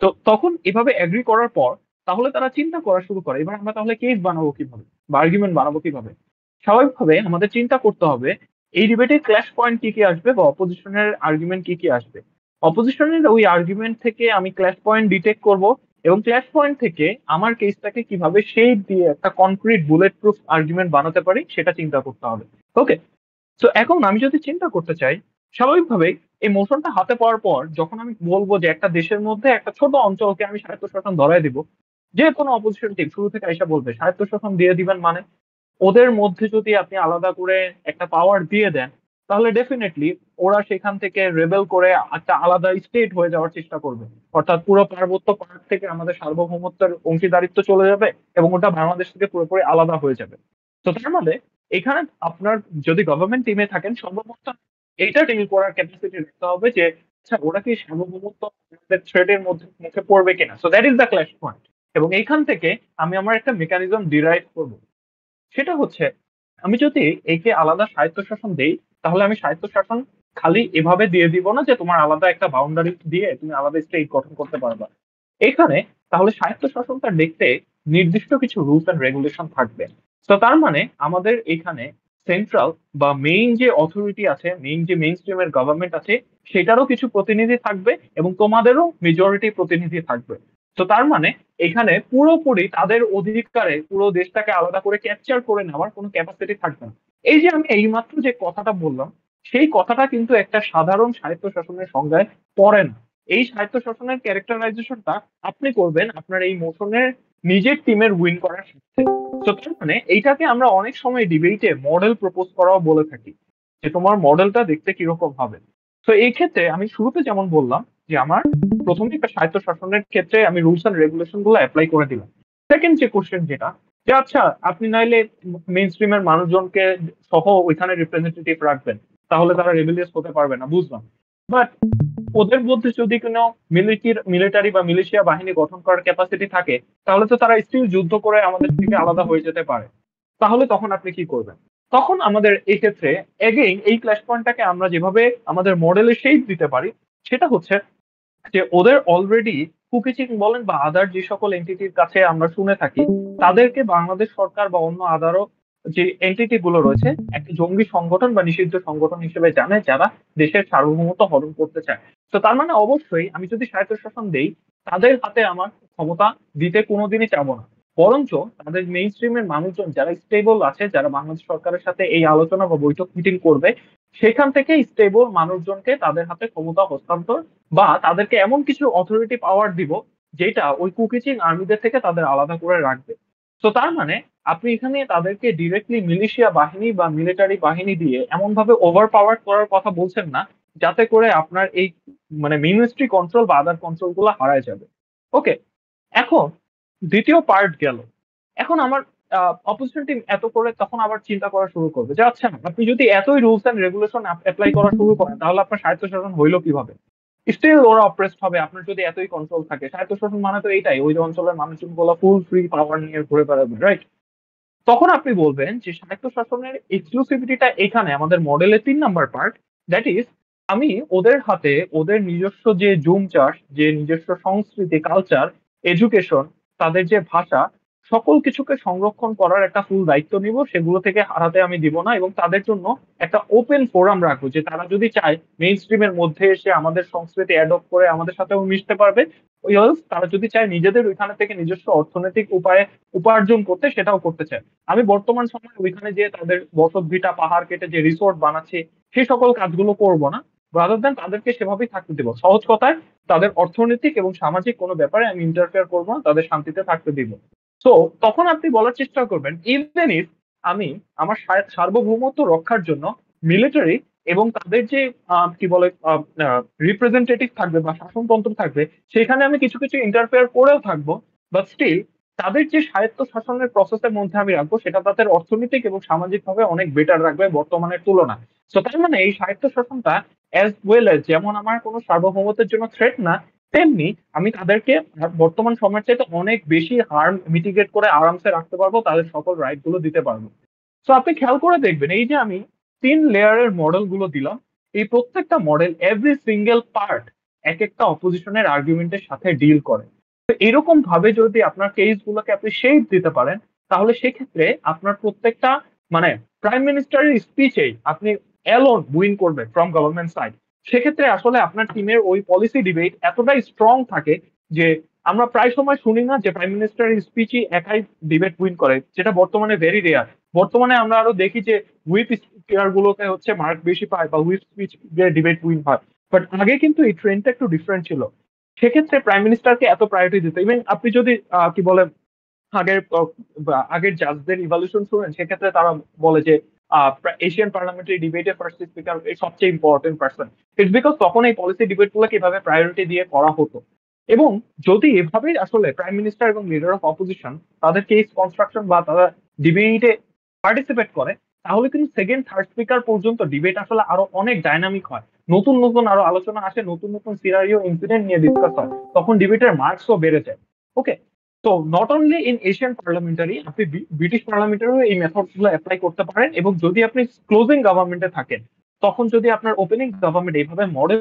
তো তখন এভাবে এগ্রি করার পর তাহলে তারা চিন্তা করা শুরু করে এবার আমরা তাহলে কেস বানাবো কিভাবে বা আর্গুমেন্ট বানাবো কিভাবে। স্বাভাবিকভাবে আমাদের চিন্তা করতে হবে এই ডিবেটে ক্ল্যাশ পয়েন্ট কি কি আসবে বা অপোজিশনের আর্গুমেন্ট কি কি আসবে। অপোজিশনের ওই আর্গুমেন্ট থেকে আমি ক্ল্যাশ পয়েন্ট ডিটেক্ট করব, এবং ক্ল্যাশ পয়েন্ট থেকে আমার কেসটাকে কিভাবে শেপ দিয়ে একটা কনক্রিট বুলেট প্রুফ আর্গুমেন্ট বানাতে পারি সেটা চিন্তা করতে হবে। ওকে। তো এখন আমি যদি চিন্তা করতে চাই, স্বাভাবিকভাবেই এই মোশনটা হাতে পাওয়ার পর যখন আমি বলবো যে একটা দেশের মধ্যে একটা ছোট অঞ্চলকে আমি স্বায়ত্তশাসন ধরায় দিব, যে কোনো অপোজিশন টিম শুরু থেকে এসে বলবে স্বায়ত্তশাসন দিয়ে দিবেন, মানে ওদের মধ্যে যদি আপনি আলাদা করে একটা পাওয়ার দিয়ে দেন, তাহলে ডেফিনেটলি ওরা সেখান থেকে রেবেল করে একটা আলাদা স্টেট হয়ে যাওয়ার চেষ্টা করবে। অর্থাৎ পুরো পার্বত্য পাহাড় থেকে আমাদের সার্বভৌমত্বের অংশীদারিত্ব চলে যাবে এবং ওটা বাংলাদেশ থেকে পুরোপুরি আলাদা হয়ে যাবে। তো তার মানে এখানে আপনার যদি গভর্নমেন্ট টিমে থাকেন, সর্বপ্রথম এইটা ডিল করার ক্যাপাসিটি রাখতে হবে যে আচ্ছা ওরা কি সার্বভৌমত্ব আমাদের থ্রেটের মধ্যে মুখে পড়বে কিনা। So that is the clash point. এবং এইখান থেকে আমি আমার একটা মেকানিজম ডিরাইভ করবো। সেটা হচ্ছে আমি যদি একে আলাদা স্বায়ত্তশাসন দেই, তাহলে আমি স্বায়ত্তশাসন খালি এভাবে দিয়ে দিব না যে তোমার আলাদা একটা বাউন্ডারি দিয়ে তুমি আলাদা স্টেট গঠন করতে পারবা। এখানে তাহলে স্বায়ত্তশাসনটা দেখতে নির্দিষ্ট কিছু রুলস এন্ড রেগুলেশন থাকবে। তো তার মানে আমাদের এখানে সেন্ট্রাল বা মেইন যে অথরিটি আছে, মেইন যে মেইন স্ট্রিমের গভর্নমেন্ট আছে, সেটারও কিছু প্রতিনিধি থাকবে এবং তোমাদেরও মেজরিটি প্রতিনিধি থাকবে। তো তার মানে এখানে পুরোপুরি তাদের অধিকারে পুরো দেশটাকে আলাদা করে ক্যাপচার করে নেওয়ার কোনো ক্যাপাসিটি থাকবে না। এই যে আমি এইমাত্র যে কথাটা বললাম, সেই কথাটা কিন্তু একটা সাধারণ স্বায়ত্তশাসনের সংজ্ঞায় পড়ে না। এই স্বায়ত্তশাসনের ক্যারেক্টারাইজেশনটা আপনি করবেন আপনার এই মোশনের নিজের টিমের উইন করার সাথে। তো তার মানে এইটাকে আমরা অনেক সময় ডিবেটে মডেল প্রপোজ করাও বলে থাকি, যে তোমার মডেলটা দেখতে কিরকম হবে। তো এই ক্ষেত্রে আমি শুরুতে যেমন বললাম যে আমার প্রথমে একটা স্বায়ত্তশাসনের ক্ষেত্রে আমি রুলস এন্ড রেগুলেশন গুলো অ্যাপ্লাই করে দিলাম। সেকেন্ড যে কোশ্চেন যেটা, যে আচ্ছা আপনি নাইলে মেইন স্ট্রিমের মানুষজনকে সহ ওইখানে রিপ্রেজেন্টেটিভ রাখবেন, তাহলে তারা রেবেলিয়াস হতে পারবে না, বুঝলাম। বাট ওদের মধ্যে যদি কোনো মিলিটারি বা মিলিশিয়া বাহিনী গঠন করার ক্যাপাসিটি থাকে, তাহলে তো তারা স্টিল যুদ্ধ করে আমাদের থেকে আলাদা হয়ে যেতে পারে। তাহলে তখন আপনি কি করবেন? তখন আমাদের এই ক্ষেত্রে এগেইন এই ক্ল্যাশ পয়েন্টটাকে আমরা যেভাবে আমাদের মডেলে শেপ দিতে পারি সেটা হচ্ছে যে ওদের অলরেডি কুকিচিং বলেন বা আদার যে সকল এন্টিটির কাছে আমরা শুনে থাকি তাদেরকে বাংলাদেশ সরকার বা অন্য আদারও যে এন্টিটি গুলো রয়েছে একটা জঙ্গি সংগঠন বা নিষিদ্ধ সংগঠন হিসেবে জানে যারা দেশের সার্বভৌমত্ব হরণ করতে চায়। তো তার মানে অবশ্যই আমি যদি স্বায়ত্তশাসন দেই তাদের হাতে আমার ক্ষমতা দিতে কোনোদিনই চাবো না, বরঞ্চ তাদের মেইন স্ট্রিমের মানুষজন যারা স্টেবল আছে, যারা বাংলাদেশ সরকারের সাথে এই আলোচনা বা বৈঠক মিটিং করবে, সেখান থেকে স্টেবল মানুষজনকে তাদের হাতে ক্ষমতা হস্তান্তর বা তাদেরকে এমন কিছু অথরিটি পাওয়ার দিব যেটা ওই কুকিচিং আর্মিদের থেকে তাদের আলাদা করে রাখবে। তো তার মানে আপনি এখানে তাদেরকে ডিরেক্টলি মিলিশিয়া বাহিনী বা মিলিটারি বাহিনী দিয়ে এমন ভাবে ওভার পাওয়ার করার কথা বলছেন না যাতে করে আপনার এই মানে মিনিস্ট্রি কন্ট্রোল বা আদার কন্ট্রোল গুলো হারায় যাবে। ওকে, এখন দ্বিতীয় পার্ট গেল। এখন আমার অপোজিশন টিম এত করে তখন আবার চিন্তা করা শুরু করবে যে আচ্ছা আপনি যদি এতই রুলস এন্ড রেগুলেশন অ্যাপ্লাই করা শুরু করেন তাহলে আপনার স্বায়ত্তশাসন হইলো কিভাবে? স্টিল ওরা অপ্রেসড হবে আপনার যদি এতই কন্ট্রোল থাকে। স্বায়ত্তশাসন মানে তো এইটাই, ওই অঞ্চলের মানুষজন গুলো ফুল ফ্রি পাওয়ার নিয়ে ঘুরে বেড়াবে, রাইট? তখন আপনি বলবেন যে স্বায়ত্তশাসনের এক্সক্লুসিভিটিটা এখানে আমাদের মডেলের ৩ নাম্বার পার্ট, দ্যাট ইজ আমি ওদের হাতে ওদের নিজস্ব যে জুম চাষ, যে নিজস্ব সংস্কৃতি, কালচার, এডুকেশন, তাদের যে ভাষা, সকল কিছুকে সংরক্ষণ করার একটা ফুল দায়িত্ব নিব, সেগুলো থেকে হারাতে আমি দিব না এবং তাদের জন্য একটা ওপেন ফোরাম রাখবো যে তারা যদি চায় মেইন স্ট্রিমের মধ্যে এসে আমাদের সংস্কৃতি অ্যাডপ্ট করে আমাদের সাথেও মিশতে পারবে। ওই তারা যদি চায় নিজেদের ওইখানে থেকে নিজস্ব অর্থনৈতিক উপায়ে উপার্জন করতে, সেটাও করতে চায়। আমি বর্তমান সময়ে ওইখানে যে তাদের বসত ভিটা পাহাড় কেটে যে রিসোর্ট বানাচ্ছে সেই সকল কাজগুলো করব না, রাদার দেন তাদেরকে সেভাবেই থাকতে দেবো। সহজ কথায় তাদের অর্থনৈতিক এবং সামাজিক কোনো ব্যাপারে আমি ইন্টারফেয়ার করবো না, তাদের শান্তিতে থাকতে দিব। তো তখন আপনি বলার চেষ্টা করবেন ইভেন ইফ আমি আমার সার্বভৌমত্ব রক্ষার জন্য মিলিটারি এবং তাদের যে কি বলে রিপ্রেজেন্টেটিভ থাকবে বা শাসনতন্ত্র থাকবে সেখানে আমি কিছু কিছু ইন্টারফেয়ার করেও থাকবো, বাট স্টিল তাদের যে স্বায়ত্ত শাসনের প্রসেসের মধ্যে আমি রাখবো সেটা তাদের অর্থনৈতিক এবং সামাজিক ভাবে অনেক বেটার রাখবে বর্তমানের তুলনায়। তো তার মানে এই স্বায়ত্ত শাসনটা অ্যাজ ওয়েল এজ যেমন আমার কোনো সার্বভৌমত্বের জন্য থ্রেট না, তেমনি আমি তাদেরকে বর্তমান সময়ের চাইতে অনেক বেশি হার্ম মিটিগেট করে আরামসে রাখতে পারবো, তাদের সকল রাইট গুলো দিতে পারবো। তো আপনি খেয়াল করে দেখবেন এই যে আমি 3 লেয়ারের মডেল গুলো দিলাম, এই প্রত্যেকটা মডেল এভরি সিঙ্গেল পার্ট এক একটা অপোজিশনের আর্গুমেন্টের সাথে ডিল করে। তো এরকম ভাবে যদি আপনার কেস গুলোকে আপনি শেপ দিতে পারেন তাহলে সেক্ষেত্রে আপনার প্রত্যেকটা মানে প্রাইম মিনিস্টারের স্পিচেই আপনি অ্যালোন উইন করবে ফ্রম গভর্নমেন্ট সাইড। সেক্ষেত্রে আসলে আপনার টিমের ওই পলিসি ডিবেট এতটাই স্ট্রং থাকে যে আমরা প্রায় সময় শুনি না যে প্রাইম মিনিস্টারের স্পিচই একাই ডিবেট উইন করে, যেটা বর্তমানে ভেরি রেয়ার। বর্তমানে আমরা আরো দেখি যে হুইপ স্পিকার গুলোতে হচ্ছে মার্ক বেশি পায় বা হুইপ স্পিচ দিয়ে ডিবেট উইন হয়, বাট আগে কিন্তু এই ট্রেন্ডটা একটু ডিফারেন্ট ছিল। সেক্ষেত্রে প্রাইম মিনিস্টারকে এত প্রায়োরিটি দিত। ইভেন আপনি যদি কি বলে আগের আগের জাজদের ইভালুশন শুনেন সেক্ষেত্রে তারা বলে যে এশিয়ান পার্লামেন্টারি ডিবেটে ফার্স্ট স্পিকার সবচেয়ে ইম্পর্টেন্ট পার্সন। ইটস বিকজ তখন এই পলিসি ডিবেট গুলোকে এভাবে প্রায়োরিটি দিয়ে করা হতো। এবং যদি এভাবেই আসলে প্রাইম মিনিস্টার এবং লিডার অফ অপোজিশন তাদের কেস কনস্ট্রাকশন বা তারা ডিবেটে পার্টিসিপেট করে তাহলে কিন্তু সেকেন্ড থার্ড স্পিকার পর্যন্ত ডিবেট আসলে আরো অনেক ডাইনামিক হয়, নতুন নতুন আরো আলোচনা আসে, নতুন নতুন সিনারিও ইনসিডেন্ট নিয়ে ডিসকাস হয়, তখন ডিবেটের মার্কসও বেড়ে যায়। ওকে, তো not only in Asian parliamentary, আপনি ব্রিটিশ পার্লামেন্টারিও এই মেথড গুলো অ্যাপ্লাই করতে পারেন এবং যদি আপনি ক্লোজিং গভর্নমেন্টে থাকেন তখন যদি আপনার ওপেনিং গভর্নমেন্ট এইভাবে মডেল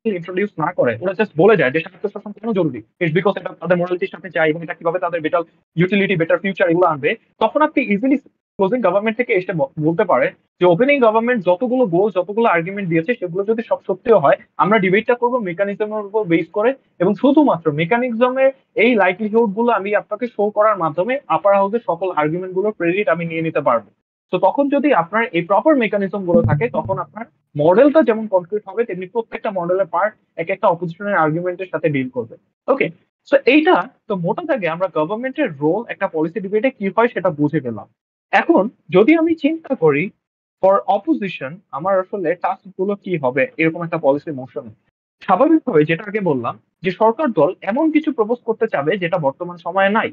ইন্ট্রোডিউস না করে, ওরা জাস্ট বলে যায় যে স্বায়ত্তশাসন কেন জরুরি, ইটস বিকজ এটা তাদের মোরালিটির সাথে যায় এবং এটা কিভাবে তাদের বেটার ইউটিলিটি বেটার ফিউচার এগুলো আনবে, তখন আপনি ইজিলি ক্লোজিং গভর্নমেন্ট থেকে এসে বলতে পারে যে ওপেনিং গভর্নমেন্ট যতগুলো গোল যতগুলো আর্গুমেন্ট দিয়েছে সেগুলো যদি সব সত্যিও হয় আমরা ডিবেটটা করবো মেকানিজমের উপর বেস করে এবং শুধুমাত্র মেকানিজমের এই লাইভলিহুড গুলো আমি আপনাকে শো করার মাধ্যমে আপার হাউসের সকল আর্গুমেন্ট গুলো ক্রেডিট আমি নিয়ে নিতে পারবো। তো তখন যদি আপনার এই প্রপার মেকানিজম গুলো থাকে তখন আপনার মডেলটা যেমন কনক্রিট হবে তেমনি প্রত্যেকটা মডেলের পার্ট এক একটা অপোজিশনের আর্গুমেন্টের সাথে ডিল করবে। ওকে, সো এইটা তো মোটা দাগে আমরা গভর্নমেন্টের রোল একটা পলিসি ডিবেটে কি হয় সেটা বুঝে গেলাম। এখন যদি আমি চিন্তা করি ফর অপোজিশন আমার আসলে টাস্ক গুলো কি হবে এরকম একটা পলিসি মোশনে, স্বাভাবিকভাবে যেটা আগে বললাম যে সরকার দল এমন কিছু প্রপোজ করতে চাবে যেটা বর্তমান সময়ে নাই।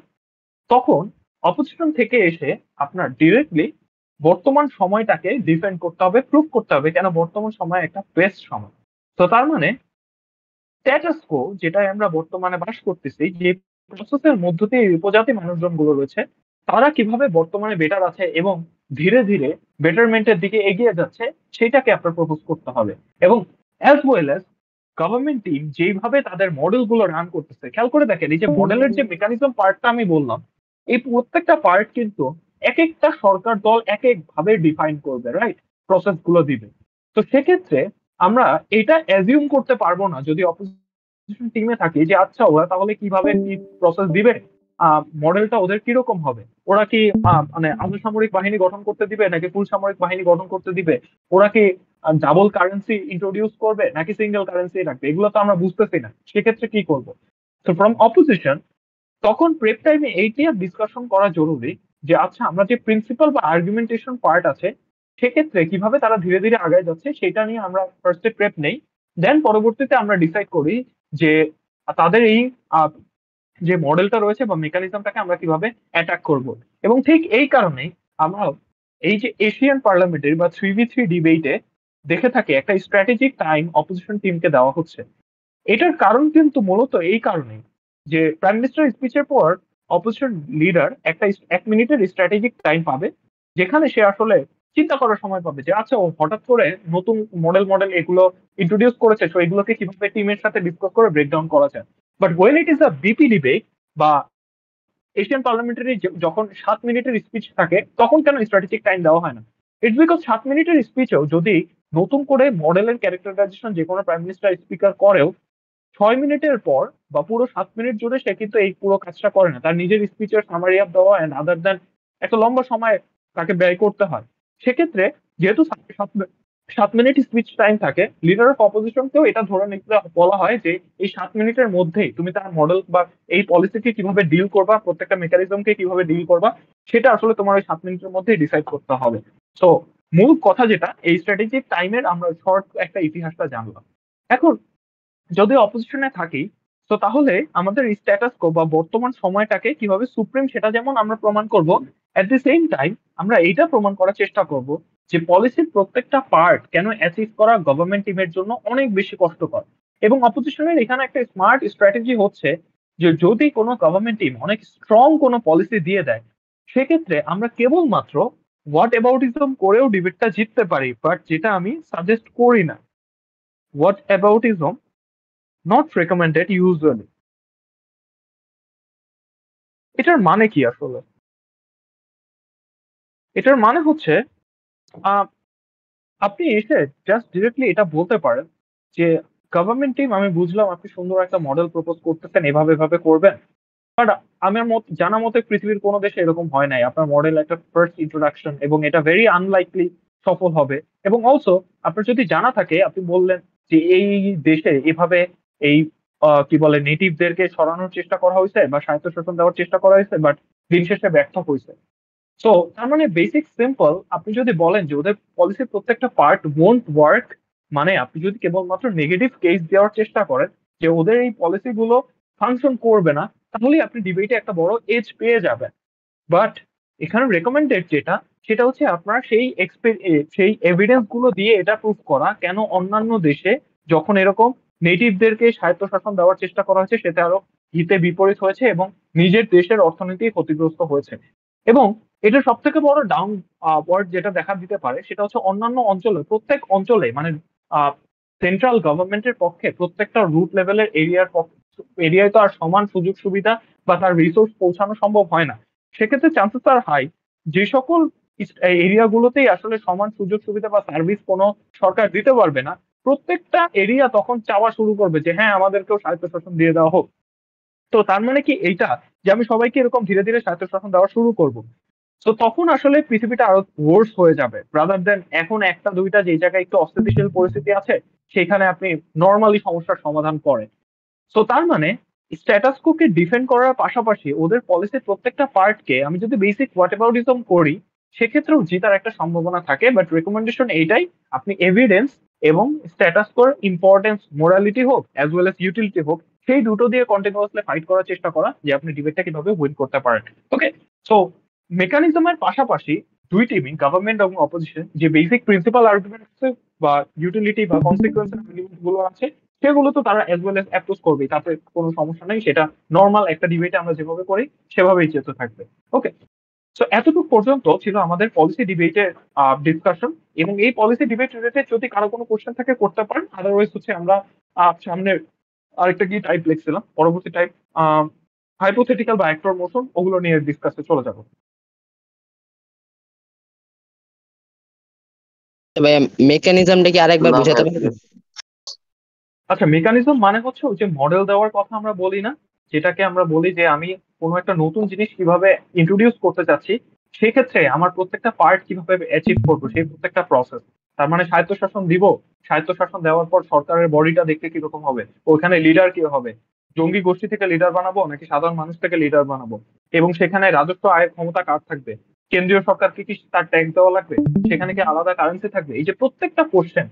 তখন অপোজিশন থেকে এসে আপনার ডিরেক্টলি বর্তমান সময়টাকে ডিফেন্ড করতে হবে, প্রুভ করতে হবে কেন বর্তমান সময় একটা বেস্ট সময়। তো তার মানে স্ট্যাটাস কো যেটা আমরা বর্তমানে বাস করতেছি, যে প্রসেসের মধ্য দিয়ে এই উপজাতি মানুষজন গুলো রয়েছে তারা কিভাবে বর্তমানে বেটার আছে এবং ধীরে ধীরে বেটারমেন্টের দিকে এগিয়ে যাচ্ছে সেটাকে আপনার প্রপোজ করতে হবে। এবং as well as government team যেইভাবে তাদের মডেল গুলো রান করতেছে, খেয়াল করে দেখেন এই যে মডেলের যে মেকানিজম পার্টটা আমি বললাম, এই প্রত্যেকটা পার্ট কিন্তু এক একটা সরকার দল এক এক ভাবে ডিফাইন করবে, রাইট? প্রসেস গুলো দিবে। তো সেক্ষেত্রে আমরা এটা অ্যাজিউম করতে পারবো না যদি অপোজিশন টিমে থাকি যে আচ্ছা ওরা তাহলে কিভাবে কি প্রসেস দিবে, মডেলটা ওদের কিরকম হবে, ওরা কি মানে আধা বাহিনী গঠন করতে দিবে নাকি ফুল সামরিক বাহিনী গঠন করতে দিবে, ওরা কি ডাবল কারেন্সি ইন্ট্রোডিউস করবে নাকি সিঙ্গেল কারেন্সি রাখবে, এগুলো তো আমরা বুঝতেছি না, সেক্ষেত্রে কি করবো? তো ফ্রম অপোজিশন তখন প্রেপ টাইমে এইটি ডিসকাশন করা জরুরি যে আচ্ছা আমরা যে প্রিন্সিপাল বা আর্গুমেন্টেশন পার্ট আছে সেক্ষেত্রে কিভাবে তারা ধীরে ধীরে আগায় যাচ্ছে সেটা নিয়ে আমরা ফার্স্টে প্রেপ নেই। দেন পরবর্তীতে আমরা ডিসাইড করি যে তাদের এই যে মডেলটা রয়েছে বা মেকানিজমটাকে আমরা কিভাবে অ্যাটাক করব। এবং ঠিক এই কারণেই আমরা এই যে এশিয়ান পার্লামেন্টের বা 3v3 ডিবেটে দেখে থাকি একটা স্ট্র্যাটেজিক টাইম অপোজিশন টিমকে দেওয়া হচ্ছে। এটার কারণ কিন্তু মূলত এই কারণেই যে প্রাইম মিনিস্টার স্পিচের পর অপোজিশন লিডার একটা 1 মিনিটের স্ট্র্যাটেজিক টাইম পাবে, যেখানে সে আসলে চিন্তা করার সময় পাবে যে আচ্ছা ও হঠাৎ করে নতুন মডেল মডেল এগুলো ইন্ট্রোডিউস করেছে, তো এগুলোকে কিভাবে টিমের সাথে ডিসকাস করে ব্রেকডাউন করা যায়। But when it is a BP debate বা এশিয়ান পার্লামেন্টারি যখন 7 মিনিটের স্পিচ থাকে তখন কেন স্ট্র্যাটেজিক টাইম দেওয়া হয় না? ইটস বিকজ 7 মিনিটের স্পিচেও যদি নতুন করে মডেলের ক্যারেক্টারাইজেশন যে কোনো প্রাইম মিনিস্টার স্পিকার করেও 6 মিনিটের পর বা পুরো 7 মিনিট জুড়ে সে কিন্তু এই পুরো কাজটা করে না, তার নিজের স্পিচের সামারি আপ দেওয়া অ্যান্ড আদার দেন একটা লম্বা সময় তাকে ব্যয় করতে হয়। সেক্ষেত্রে যেহেতু 7 মিনিট স্পিচ টাইম থাকে, লিডার অফ অপোজিশনকেও এটা ধরে নিতে বলা হয় যে এই 7 মিনিটের মধ্যেই তুমি তার মডেল বা এই পলিসিকে কিভাবে ডিল করবা, প্রত্যেকটা মেকানিজমকে কিভাবে ডিল করবা, সেটা আসলে তোমার ওই 7 মিনিটের মধ্যেই ডিসাইড করতে হবে। সো মূল কথা যেটা, এই স্ট্র্যাটেজিক টাইমের আমরা শর্ট একটা ইতিহাসটা জানলাম। এখন যদি অপোজিশনে থাকি, তো তাহলে আমাদের স্ট্যাটাস কো বা বর্তমান সময়টাকে কিভাবে সুপ্রিম সেটা যেমন আমরা প্রমাণ করব, এট দি সেম টাইম আমরা এইটা প্রমাণ করার চেষ্টা করব যে পলিসির প্রত্যেকটা পার্ট কেন অ্যাচিভ করা গভর্নমেন্ট টিমের জন্য অনেক বেশি কষ্টকর। এবং অপোজিশনের এখানে একটা স্মার্ট স্ট্র্যাটেজি হচ্ছে যে যদি কোনো গভর্নমেন্ট টিম অনেক স্ট্রং কোনো পলিসি দিয়ে দেয়, সেক্ষেত্রে আমরা কেবলমাত্র হোয়াট অ্যাবাউটিজম করেও ডিবেটটা জিততে পারি, বাট যেটা আমি সাজেস্ট করি না। Whataboutism not recommended usually. এটার মানে কি আসলে? এটার মানে হচ্ছে আহ, আপনি এসে জাস্ট ডিরেক্টলি এটা বলতে পারেন যে গভর্নমেন্ট টিম আমি বুঝলাম আপনি সুন্দর একটা মডেল প্রপোজ করতেছেন, এভাবে এভাবে করবেন, বাট আমার মত জানা মতে পৃথিবীর কোনো দেশে এরকম হয় নাই, আপনার মডেল একটা ফার্স্ট ইন্ট্রোডাকশন এবং এটা ভেরি আনলাইকলি সফল হবে। এবং অলসো আপনার যদি জানা থাকে, আপনি বললেন যে এই দেশে এভাবে এই কি বলে নেটিভদেরকে সরানোর চেষ্টা করা হয়েছে বা স্বায়ত্তশাসন দেওয়ার চেষ্টা করা হয়েছে, বাট দিন শেষে ব্যর্থ হয়েছে। সো তার মানে বেসিক সিম্পল, আপনি যদি বলেন যে ওদের পলিসির প্রত্যেকটা পার্ট ওয়ন্ট ওয়ার্ক, মানে আপনি যদি কেবলমাত্র নেগেটিভ কেস দেওয়ার চেষ্টা করেন যে ওদের এই পলিসি গুলো ফাংশন করবে না, তাহলেই আপনি ডিবেটে একটা বড় এজ পেয়ে যাবেন। বাট এখানে রেকমেন্ডেড যেটা, সেটা হচ্ছে আপনার সেই এভিডেন্স গুলো দিয়ে এটা প্রুভ করা কেন অন্যান্য দেশে যখন এরকম নেটিভদেরকে স্বায়ত্তশাসন দেওয়ার চেষ্টা করা হয়েছে সেটা আরো হিতে বিপরীত হয়েছে এবং নিজের দেশের অর্থনীতি ক্ষতিগ্রস্ত হয়েছে। এবং এটা সব থেকে বড় ডাউন ওয়ার্ড যেটা দেখা দিতে পারে সেটা হচ্ছে অন্যান্য অঞ্চলে, প্রত্যেক অঞ্চলে মানে সেন্ট্রাল গভর্নমেন্টের পক্ষে প্রত্যেকটা রুট লেভেলের এরিয়ায় তো আর সমান সুযোগ সুবিধা বা তার রিসোর্স পৌঁছানো সম্ভব হয় না। সেক্ষেত্রে চান্সেস আর হাই যে সকল এরিয়া গুলোতেই আসলে সমান সুযোগ সুবিধা বা সার্ভিস কোনো সরকার দিতে পারবে না, প্রত্যেকটা এরিয়া তখন চাওয়া শুরু করবে যে হ্যাঁ আমাদেরকেও স্বায়ত্তশাসন দিয়ে দেওয়া হোক। তো তার মানে কি এইটা যে আমি সবাইকে এরকম ধীরে ধীরে স্বায়ত্তশাসন দেওয়া শুরু করব, তো তখন আসলে পৃথিবীটা আরো ওয়ার্স হয়ে যাবে রাদার দেন এখন একটা দুইটা যে জায়গায় একটু অস্থিতিশীল পরিস্থিতি আছে সেখানে আপনি নর্মালি সমস্যার সমাধান করেন। তো তার মানে স্ট্যাটাস কোকে ডিফেন্ড করার পাশাপাশি ওদের পলিসির প্রত্যেকটা পার্টকে আমি যদি বেসিক হোয়াটএভারিজম করি, সেক্ষেত্রেও জিতার একটা সম্ভাবনা থাকে। বাট রেকমেন্ডেশন এইটাই, আপনি এভিডেন্স এবং স্ট্যাটাস কোর ইম্পর্টেন্স, মোরালিটি হোক অ্যাজ ওয়েল এস ইউটিলিটি হোক, সেই দুটো দিয়ে কন্টিনিউয়াসলি ফাইট করার চেষ্টা করা যে আপনি ডিবেটটা কিভাবে উইন করতে পারেন। ওকে, সো মেকানিজমের পাশাপাশি দুই টিমই গভর্নমেন্ট এবং অপোজিশন যে বেসিক প্রিন্সিপাল আর্গুমেন্ট বা ইউটিলিটি বা কনসিকুয়েন্স গুলো আছে সেগুলো তো তারা অ্যাজ ওয়েল এস অ্যাপ্রোচ করবে, তাতে কোনো সমস্যা নেই, সেটা নর্মাল একটা ডিবেটে আমরা যেভাবে করি সেভাবেই যেতে থাকবে। ওকে, তো এতটুকু পর্যন্ত ছিল আমাদের পলিসি ডিবেটের ডিসকাশন। এবং এই পলিসি ডিবেট রিলেটেড যদি কারো কোনো কোশ্চেন থাকে করতে পারেন, আদারওয়াইজ হচ্ছে আমরা সামনে আরেকটা কি টাইপ লিখছিলাম, পরবর্তী টাইপ হাইপোথেটিক্যাল বা অ্যাক্টর মোশন, ওগুলো নিয়ে ডিসকাসে চলে যাবো।
তবে মেকানিজমটা কি আরেকবার
না
বুঝাতে
ভাই,
পারবেন?
আচ্ছা, মেকানিজম মানে হচ্ছে ওই যে মডেল দেওয়ার কথা আমরা বলি না, যেটাকে আমরা বলি যে আমি কোনো একটা নতুন জিনিস কিভাবে ইন্ট্রোডিউস করতে চাচ্ছি, সেক্ষেত্রে আমার প্রত্যেকটা পার্ট কিভাবে অ্যাচিভ করবো সেই প্রত্যেকটা প্রসেস। তার মানে স্বায়ত্তশাসন দিব, স্বায়ত্তশাসন দেওয়ার পর সরকারের বডিটা দেখতে কিরকম হবে, ওখানে লিডার কি হবে, জঙ্গি গোষ্ঠী থেকে লিডার বানাবো নাকি সাধারণ মানুষ থেকে লিডার বানাবো, এবং সেখানে রাজস্ব আয়ের ক্ষমতা কার থাকবে, কেন্দ্রীয় সরকারকে কি তার ট্যাক্স দেওয়া লাগবে, সেখানে কি আলাদা কারেন্সি থাকবে, এই যে প্রত্যেকটা কোশ্চেন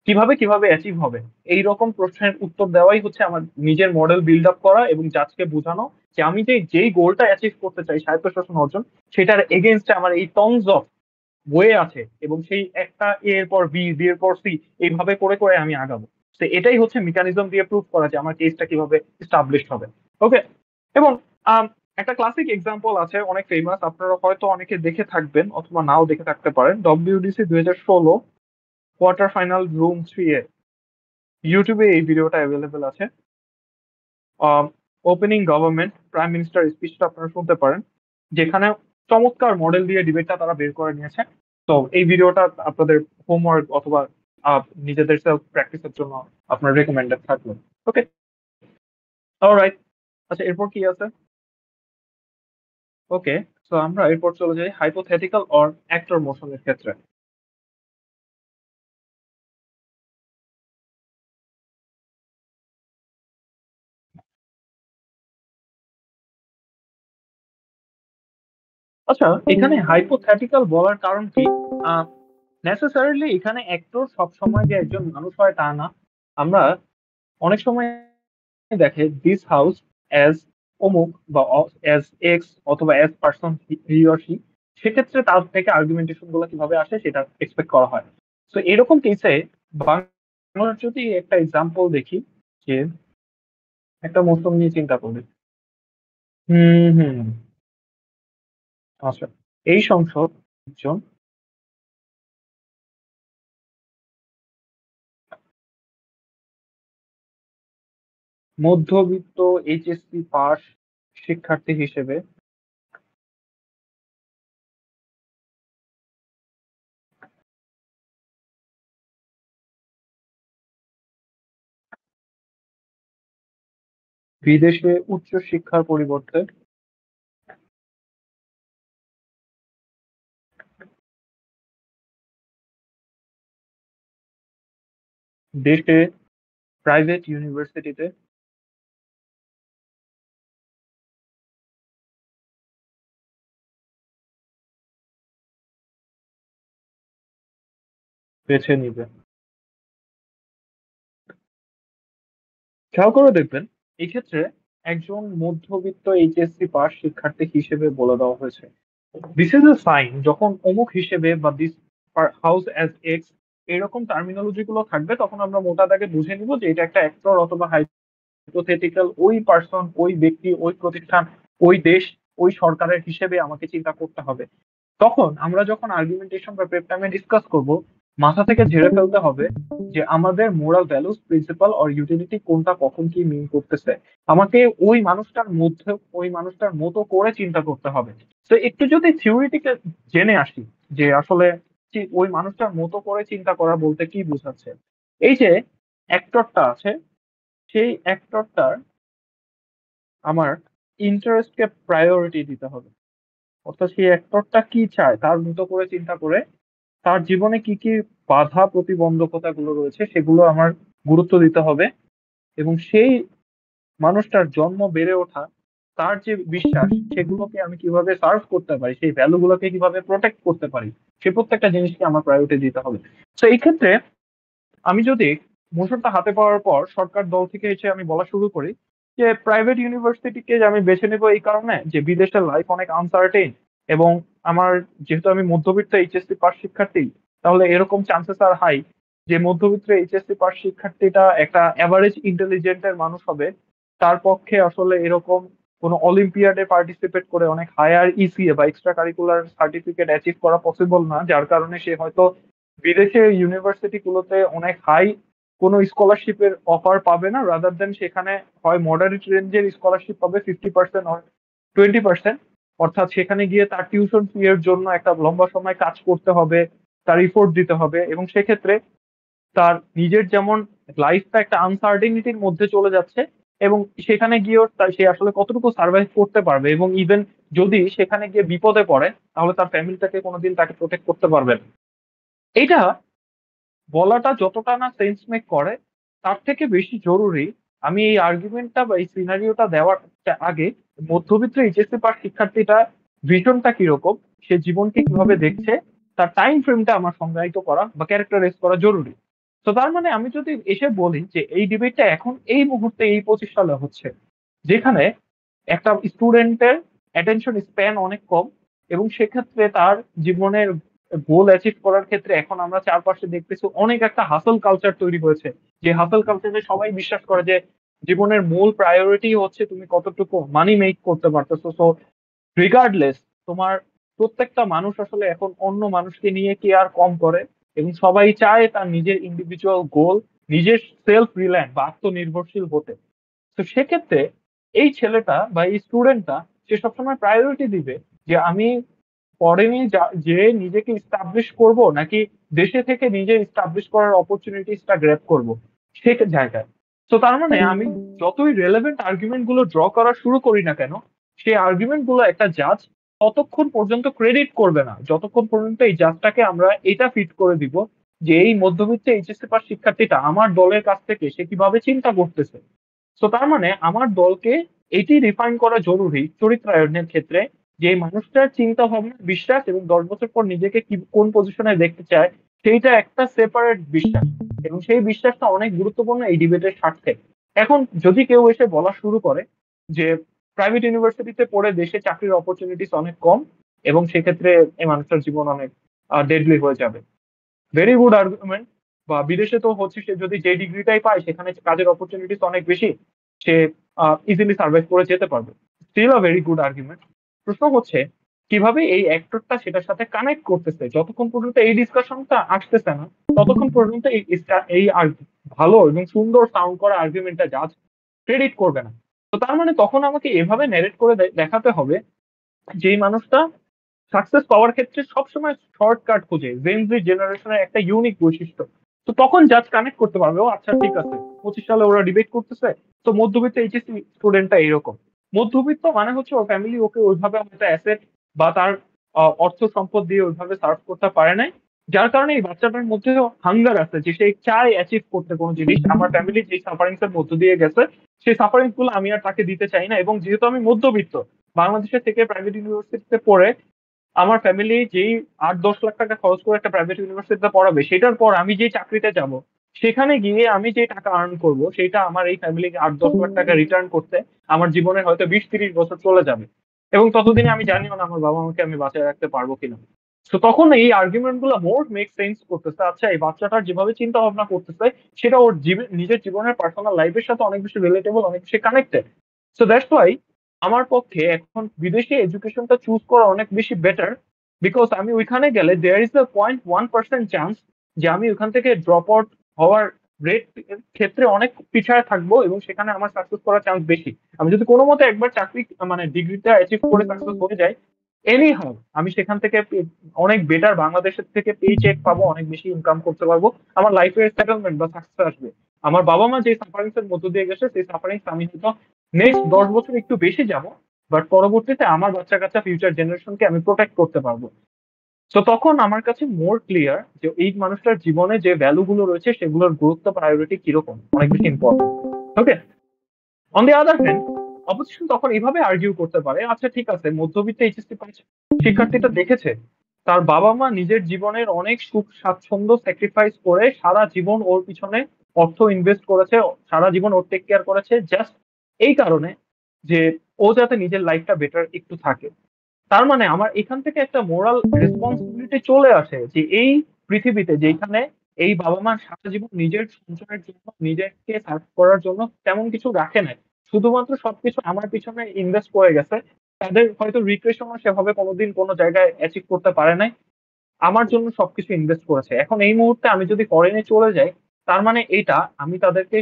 কিভাবে কিভাবে অ্যাচিভ হবে, এই রকম প্রশ্নের উত্তর দেওয়াই হচ্ছে আমার নিজের মডেল বিল্ড আপ করা এবং জাজকে বোঝানো যে আমি যেই গোলটা অ্যাচিভ করতে চাই স্বায়ত্তশাসন অর্জন, সেটার এগেনস্টে আমার এই টনস অফ ওয়ে আছে, এবং সেই একটা এ এর পর বি, বি এর পর সি, এইভাবে করে করে আমি আগাবো। তো এটাই হচ্ছে মেকানিজম দিয়ে প্রুভ করা যে আমার কেসটা কিভাবে স্টাবলিশ হবে। ওকে। এবং আম, একটা ক্লাসিক এক্সাম্পল আছে, অনেক ফেমাস, আপনারা হয়তো অনেকে দেখে থাকবেন অথবা নাও দেখে থাকতে পারেন। ডব্লিউডিসি 2016 কোয়ার্টার ফাইনাল রুম 3 এ ইউটিউবে এই ভিডিওটা অ্যাভেলেবেল আছে। ওপেনিং গভর্নমেন্ট প্রাইম মিনিস্টার স্পিচটা আপনারা শুনতে পারেন, যেখানে চমৎকার মডেল দিয়ে ডিবেটটা তারা বের করে নিয়েছে। তো এই ভিডিওটা আপনাদের হোমওয়ার্ক অথবা নিজেদের সেলফ প্র্যাকটিসের জন্য আপনার রেকমেন্ডেড থাকলো। ওকে, অলরাইট। আচ্ছা, এরপর কি আছে? ওকে, তো আমরা এরপর চলে যাই হাইপোথেটিক্যাল অর অ্যাক্টর মোশনের ক্ষেত্রে। আচ্ছা, এখানে হাইপোথেটিক্যাল বলার কারণ কি? নেসেসারিলি এখানে অ্যাক্টর সবসময় যে একজন মানুষ হয় তা না। আমরা অনেক সময় দেখে দিস হাউস অ্যাজ অমুক বা অ্যাজ এক্স অথবা as person he or she, সেক্ষেত্রে তার থেকে আর্গুমেন্টেশন গুলো কিভাবে আসে সেটা এক্সপেক্ট করা হয়। তো এরকম কেসে বাংলার যদি একটা এক্সাম্পল দেখি, যে একটা মৌসুম নিয়ে চিন্তা করি। হুম হুম। আচ্ছা, এই সংসদ একজন মধ্যবিত্ত এইচএসসি পাস শিক্ষার্থী হিসেবে বিদেশে উচ্চ শিক্ষার পরিবর্তে দেশে প্রাইভেট ইউনিভার্সিটিতে বেছে নিবে। খেয়াল করে দেখবেন, এই ক্ষেত্রে একজন মধ্যবিত্ত এইচএসসি পাস শিক্ষার্থী হিসেবে বলে দেওয়া হয়েছে। দিস ইজ এ সাইন, যখন অমুক হিসেবে বা দিস হাউস অ্যাজ এক্স এরকম টার্মিনোলজি গুলো থাকবে, তখন আমরা মোটা দাগে বুঝে নিব যে এটা একটা অ্যাক্টর অথবা হাইপোথেটিক্যাল, ওই পার্সন, ওই ব্যক্তি, ওই প্রতিষ্ঠান, ওই দেশ, ওই সরকারের হিসেবে আমাকে চিন্তা করতে হবে। তখন আমরা যখন আর্গুমেন্টেশন বা প্রেপ টাইমে ডিসকাস করব, মাথা থেকে ঝেড়ে ফেলতে হবে যে আমাদের moral values, principal or utility কোনটা কখন কি মিন করতেছে। আমাকে ওই মানুষটার মধ্যে, ওই মানুষটার মতো করে চিন্তা করতে হবে। তো একটু যদি থিওরিটিকে জেনে আসি যে আসলে কি ওই মানুষটার মতো করে চিন্তা করা বলতে কি বোঝাচ্ছে। এই যে অ্যাক্টরটা আছে, সেই অ্যাক্টরটার আমার ইন্টারেস্টকে প্রায়োরিটি দিতে হবে। অর্থাৎ সেই অ্যাক্টরটা কি চায় তার মতো করে চিন্তা করে, তার জীবনে কি কি বাধা প্রতিবন্ধকতা গুলো রয়েছে সেগুলো আমার গুরুত্ব দিতে হবে। এবং সেই মানুষটার জন্ম, বেড়ে ওঠা, তার যে বিশ্বাস, সেগুলোকে আমি কিভাবে সার্ভ করতে পারি, সেই ভ্যালু গুলোকে কিভাবে প্রোটেক্ট করতে পারি, সে প্রত্যেকটা জিনিসকে আমার প্রায়োরিটি দিতে হবে। তো এই ক্ষেত্রে আমি যদি মোশনটা হাতে পাওয়ার পর সরকার দল থেকে এসে আমি বলা শুরু করি যে প্রাইভেট ইউনিভার্সিটিকে আমি বেছে নেবো এই কারণে যে বিদেশের লাইফ অনেক আনসার্টেন, এবং আমার যেহেতু আমি মধ্যবিত্ত এইচএসসি পাস শিক্ষার্থী, তাহলে এরকম চান্সেস আর হাই যে মধ্যবিত্ত এইচএসসি পাস শিক্ষার্থীটা একটা অ্যাভারেজ ইন্টেলিজেন্টের মানুষ হবে, তার পক্ষে আসলে এরকম
কোনো অলিম্পিয়াডে পার্টিসিপেট করে অনেক হায়ার ইসিএ বা এক্সট্রা কারিকুলার সার্টিফিকেট অ্যাচিভ করা পসিবল না, যার কারণে সে হয়তো বিদেশে ইউনিভার্সিটি গুলোতে অনেক হাই কোনো স্কলারশিপের অফার পাবে না, রাদার দেন সেখানে হয় মডারেট রেঞ্জের স্কলারশিপ পাবে 50% আর 20%। অর্থাৎ সেখানে গিয়ে তার টিউশন ফি এর জন্য একটা লম্বা সময় কাজ করতে হবে, তার ইফোর্ট দিতে হবে, এবং সেক্ষেত্রে তার নিজের যেমন লাইফটা একটা আনসার্টেনিটির মধ্যে চলে যাচ্ছে, এবং সেখানে গিয়েও সে আসলে কতটুকু সার্ভাইভ করতে পারবে, এবং ইভেন যদি সেখানে গিয়ে বিপদে পড়ে তাহলে তার ফ্যামিলিটাকে কোনোদিন তাকে প্রোটেক্ট করতে পারবে না। এইটা বলাটা যতটা না সেন্স মেক করে, তার থেকে বেশি জরুরি আমি এই আর্গুমেন্টটা বা এই সিনারিওটা দেওয়ার আগে মধ্যবিত্ত এইচএসসি পাস শিক্ষার্থীটা ভিশনটা কিরকম, সে জীবনকে কিভাবে দেখছে, তার টাইম ফ্রেমটা আমার সংজ্ঞায়িত করা বা ক্যারেক্টারাইজ করা জরুরি। তো তার মানে আমি যদি এসে বলি যে এই ডিবেটটা এখন এই মুহূর্তে এই 25 সালে হচ্ছে, যেখানে একটা স্টুডেন্টের অ্যাটেনশন স্প্যান অনেক কম, এবং সেক্ষেত্রে তার জীবনের গোল অ্যাচিভ করার ক্ষেত্রে এখন আমরা চারপাশে দেখতেছি অনেক একটা হাসল কালচার তৈরি হয়েছে, যে হাসল কালচারে সবাই বিশ্বাস করে যে জীবনের মূল প্রায়োরিটি হচ্ছে তুমি কতটুকু মানি মেক করতে পারতেছো। সো রিগার্ডলেস, তোমার প্রত্যেকটা মানুষ আসলে এখন অন্য মানুষকে নিয়ে কেয়ার কম করে, এবং সবাই চায় তার নিজের ইন্ডিভিজুয়াল গোল, নিজের সেলফ রিলায়েন্ট বা আত্মনির্ভরশীল হতে। তো সেক্ষেত্রে এই ছেলেটা বা এই স্টুডেন্টটা সে সবসময় প্রায়োরিটি দিবে যে আমি পরে নিয়ে যে নিজেকে ইস্টাবলিশ করব, নাকি দেশে থেকে নিজে ইস্টাবলিশ করার অপরচুনিটিসটা গ্র্যাব করব সে জায়গায়। তো তার মানে আমি যতই রেলেভেন্ট আর্গুমেন্ট গুলো ড্র করা শুরু করি না কেন, সেই আর্গুমেন্ট গুলো একটা জাজ ততক্ষণ পর্যন্ত ক্রেডিট করবে না যতক্ষণ পর্যন্ত এই জাজটাকে আমরা এটা ফিট করে দিব যে এই মধ্যবিত্ত এইচএসসি পাস শিক্ষার্থীটা আমার দলের কাছ থেকে সে কিভাবে চিন্তা করতেছে। তো তার মানে আমার দলকে এটি রিফাইন করা জরুরি চরিত্রায়নের ক্ষেত্রে, যে এই মানুষটার চিন্তা ভাবনা, বিশ্বাস এবং 10 বছর পর নিজেকে কি কোন পজিশনে দেখতে চায় সেইটা একটা সেপারেট বিশ্বাস, এবং সেই বিশ্বাসটা অনেক গুরুত্বপূর্ণ এই ডিবেটের স্বার্থে। এখন যদি কেউ এসে বলা শুরু করে যে প্রাইভেট ইউনিভার্সিটিতে পড়ে দেশে চাকরির অপরচুনিটিস অনেক কম, এবং সেক্ষেত্রে এই মানুষটার জীবন অনেক ডেডলি হয়ে যাবে, ভেরি গুড আর্গুমেন্ট। বা বিদেশে তো হচ্ছে সে যদি যে ডিগ্রিটাই পায় সেখানে কাজের অপরচুনিটিস অনেক বেশি, সে ইজিলি সার্ভাইভ করে যেতে পারবে, still a very good argument. প্রশ্ন হচ্ছে কিভাবে এই অ্যাক্টরটা সেটার সাথে কানেক্ট করতেছে। যতক্ষণ পর্যন্ত এই ডিসকাশনটা আসতেছে না ততক্ষণ পর্যন্ত এই ভালো এবং সুন্দর সাউন্ড করা আর্গুমেন্টটা জাজ ক্রেডিট করবে না। তো তার মানে তখন আমাকে এভাবে ন্যারেট করে দেখাতে হবে যে এই মানুষটা সাকসেস পাওয়ার ক্ষেত্রে সবসময় শর্টকাট খুঁজে, জেনজি জেনারেশনের একটা ইউনিক বৈশিষ্ট্য। তো তখন জাজ কানেক্ট করতে পারবে, ও আচ্ছা ঠিক আছে 25 সালে ওরা ডিবেট করতেছে, তো মধ্যবিত্ত এইচএসসি স্টুডেন্টটা এরকম। মধ্যবিত্ত মানে হচ্ছে ওর ফ্যামিলি ওকে ওইভাবে হয়তো অ্যাসেট বা তার অর্থ সম্পদ দিয়ে ওইভাবে সার্ভ করতে পারে নাই, যার কারণে এই বাচ্চাটার মধ্যে হাঙ্গার আছে যে সে চায় অ্যাচিভ করতে কোনো জিনিস। আমার ফ্যামিলি যে সাফারিংস এর মধ্য দিয়ে গেছে সেই সাফারিংস গুলো আমি আর তাকে দিতে চাই না, এবং যেহেতু আমি মধ্যবিত্ত বাংলাদেশের থেকে প্রাইভেট ইউনিভার্সিটিতে পড়ে আমার ফ্যামিলি যেই 8-10 লাখ টাকা খরচ করে একটা প্রাইভেট ইউনিভার্সিটিতে পড়াবে, সেটার পর আমি যে চাকরিতে যাব সেখানে গিয়ে আমি যে টাকা আর্ন করব সেটা আমার এই ফ্যামিলিকে 8-10 লাখ টাকা রিটার্ন করতে আমার জীবনে হয়তো 20-30 বছর চলে যাবে, এবং ততদিনে আমি জানিও না আমার বাবা মাকে আমি বাঁচিয়ে রাখতে পারবো কিনা। তো তখন এই আর্গুমেন্ট গুলো মোর মেক সেন্স করতেছে, আচ্ছা এই বাচ্চাটার যেভাবে চিন্তা ভাবনা করতেছে সেটা ওর নিজের জীবনের পার্সোনাল লাইফের সাথে অনেক বেশি রিলেটেবল, অনেক বেশি কানেক্টেড। সো দ্যাটস ওয়াই আমার পক্ষে এখন বিদেশি এডুকেশনটা চুজ করা অনেক বেশি বেটার, বিকজ আমি ওইখানে গেলে দেয়ার ইজ আ 0.1% চান্স যে আমি ওইখান থেকে ড্রপ আউট হওয়ার রেট ক্ষেত্রে অনেক পিছায় থাকবো, এবং সেখানে আমার সাকসেস করার চান্স বেশি। আমি যদি কোনো মতে একবার চাকরি মানে ডিগ্রিটা অ্যাচিভ করে সাকসেস হয়ে যাই, এনি হাউ আমি সেখান থেকে অনেক বেটার বাংলাদেশের থেকে পে চেক পাবো, অনেক বেশি ইনকাম করতে পারবো, আমার লাইফের সেটেলমেন্ট বা সাকসেস আসবে। আমার বাবা মা যে সাফারিংস এর মধ্য দিয়ে গেছে সেই সাফারিংস আমি হয়তো নেক্সট 10 বছর একটু বেশি যাব, বাট পরবর্তীতে আমার বাচ্চা কাচ্চা ফিউচার জেনারেশনকে আমি প্রোটেক্ট করতে পারবো। তো তখন আমার কাছে মোর ক্লিয়ার যে এই মানুষটার জীবনে যে ভ্যালু গুলো রয়েছে সেগুলোর গুরুত্ব প্রায়োরিটি কিরকম, অনেক বেশি important. Okay, on the other hand opposition তখন এইভাবে আর্জিউ করতে পারে, আচ্ছা ঠিক আছে মধ্যবিত্ত এইচএসসি পাস শিক্ষার্থীটা দেখেছে তার বাবা মা নিজের জীবনের অনেক সুখ স্বাচ্ছন্দ্য স্যাক্রিফাইস করে সারা জীবন ওর পিছনে অর্থ ইনভেস্ট করেছে, সারা জীবন ওর টেক কেয়ার করেছে জাস্ট এই কারণে যে ও যাতে নিজের লাইফটা বেটার একটু থাকে। তার মানে আমার এখান থেকে একটা মোরাল রেসপন্সিবিলিটি চলে আসে যে এই পৃথিবীতে যেখানে এই বাবা মা সারা জীবন নিজের সঞ্চয়ের জন্য নিজেকে সার্ভ করার জন্য তেমন কিছু রাখে না,
শুধুমাত্র সবকিছু আমার পিছনে ইনভেস্ট করে গেছে, তাদের হয়তো রিক্রিয়েশনও সেভাবে কোনোদিন কোনো জায়গায় অ্যাচিভ করতে পারে নাই, আমার জন্য সবকিছু ইনভেস্ট করেছে। এখন এই মুহূর্তে আমি যদি ফরেনে চলে যাই, তার মানে এইটা আমি তাদেরকে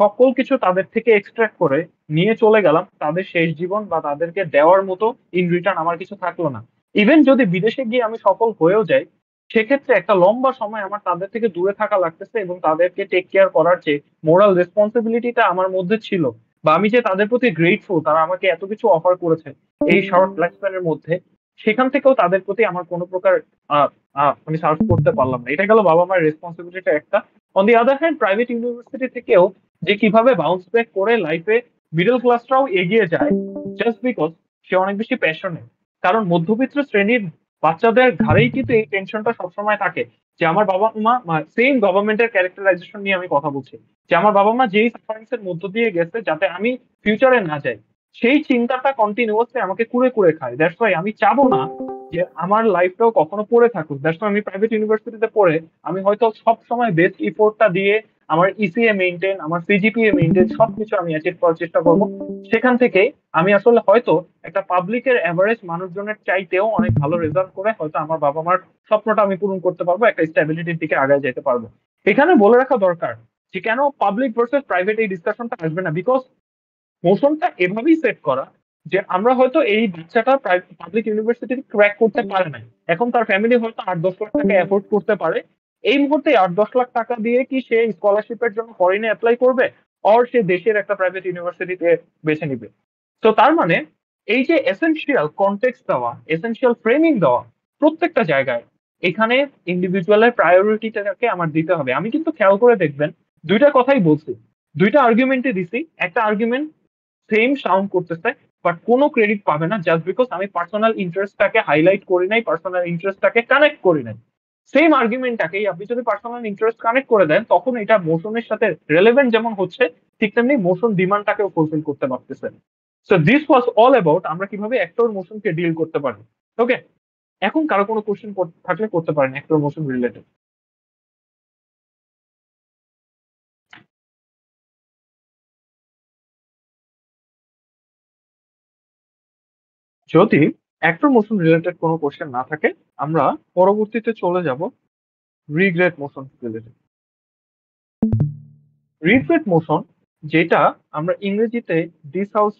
সকল কিছু তাদের থেকে এক্সট্রাক্ট করে নিয়ে চলে গেলাম, তাদের শেষ জীবন বা তাদেরকে দেওয়ার মতো ইন রিটার্ন আমার কিছু থাকলো না। ইভেন যদি বিদেশে গিয়ে আমি সফল হয়েও যাই, সেক্ষেত্রে একটা লম্বা সময় আমার তাদের থেকে দূরে থাকা লাগতেছে, এবং তাদেরকে টেক কেয়ার করার যে মোরাল রেসপন্সিবিলিটিটা আমার মধ্যে ছিল, বা আমি যে তাদের প্রতি গ্রেটফুল, তারা আমাকে এত কিছু অফার করেছে এই শর্ট লাইফ স্প্যানের মধ্যে, সেখান থেকেও তাদের প্রতি আমার কোনো প্রকার আহ, আমি সার্ভ করতে পারলাম না। এটা গেল বাবা মায়ের রেসপন্সিবিলিটি একটা। On the other hand, private university থেকেও যে কিভাবে বাউন্স ব্যাক করে লাইফে মিডল ক্লাসরাও এগিয়ে যায়, জাস্ট বিকজ সে অনেক বেশি প্যাশনেট। কারণ মধ্যবিত্ত শ্রেণীর বাচ্চাদের ঘাড়েই কিন্তু এই টেনশনটা সবসময় থাকে যে আমার বাবা মা, সেম গভর্নমেন্টের ক্যারেক্টারাইজেশন নিয়ে আমি কথা বলছি, যে আমার বাবা মা যেই সাফারিংস এর মধ্য দিয়ে গেছে যাতে আমি ফিউচারে না যাই, সেই চিন্তাটা কন্টিনিউয়াসলি আমাকে কুড়ে কুড়ে খায়। দ্যাটস ওয়াই আমি চাবো না যে আমার লাইফটাও কখনো পড়ে থাকুক। দ্যাটস ওয়াই আমি প্রাইভেট ইউনিভার্সিটিতে পড়ে আমি হয়তো সব সময় বেস্ট ইফোর্টটা দিয়ে আমার ইসিএ মেইনটেইন, আমার সিজিপিএ মেইনটেইন সবকিছু আমি অ্যাচিভ করার চেষ্টা করব। সেখান থেকে আমি আসলে হয়তো একটা পাবলিকের এভারেজ মানুষজনের চাইতেও অনেক ভালো রেজাল্ট করে হয়তো আমার বাবা মার স্বপ্নটা আমি পূরণ করতে পারবো, একটা স্ট্যাবিলিটির দিকে আগায় যেতে পারবো। এখানে বলে রাখা দরকার যে কেন পাবলিক ভার্সেস প্রাইভেট এই ডিসকাশনটা আসবে না, বিকজ মোশনটা এভাবেই সেট করা যে আমরা হয়তো এই বাচ্চাটা পাবলিক ইউনিভার্সিটি ক্র্যাক করতে পারে না, এখন তার ফ্যামিলি হয়তো 8-10 লাখ টাকা অ্যাফোর্ড করতে পারে, এই মুহূর্তে 8-10 লাখ টাকা দিয়ে কি সে স্কলারশিপের জন্য ফরেনে অ্যাপ্লাই করবে, অর সে দেশের একটা প্রাইভেট ইউনিভার্সিটিতে বেছে নিবে? তো তার মানে এই যে এসেনশিয়াল কনটেক্সট দেওয়া, এসেনশিয়াল ফ্রেমিং দেওয়া প্রত্যেকটা জায়গায়, এখানে ইন্ডিভিজুয়ালের প্রায়োরিটিটাকে আমার দিতে হবে। আমি কিন্তু খেয়াল করে দেখবেন দুইটা কথাই বলছি, দুইটা আর্গুমেন্টে দিছি, একটা আর্গুমেন্ট সেম সাউন্ড করতেছে, বাট কোনো ক্রেডিট পাবে না জাস্ট বিকজ আমি পার্সোনাল ইন্টারেস্টটাকে হাইলাইট করি নাই, পার্সোনাল ইন্টারেস্টটাকে কানেক্ট করি নাই। সেম আর্গুমেন্টটাকেই আপনি যদি পার্সোনাল ইন্টারেস্ট কানেক্ট করে দেন, তখন এটা মোশনের সাথে রেলেভেন্ট যেমন হচ্ছে, ঠিক তেমনি মোশন ডিমান্ডটাকেও ফুলফিল করতে পারতেছে। So this was all about আমরা কিভাবে অ্যাক্টর মোশনকে ডিল করতে পারি। ওকে, এখন কারো কোনো কোশ্চেন থাকলে করতে পারেন অ্যাক্টর মোশন রিলেটেড। যদি অ্যাক্টর মোশন রিলেটেড কোনো কোশ্চেন না থাকে, আমরা পরবর্তীতে চলে যাব regret motion related. Regret motion, যেটা আমরা ইংরেজিতে ডিসহাউস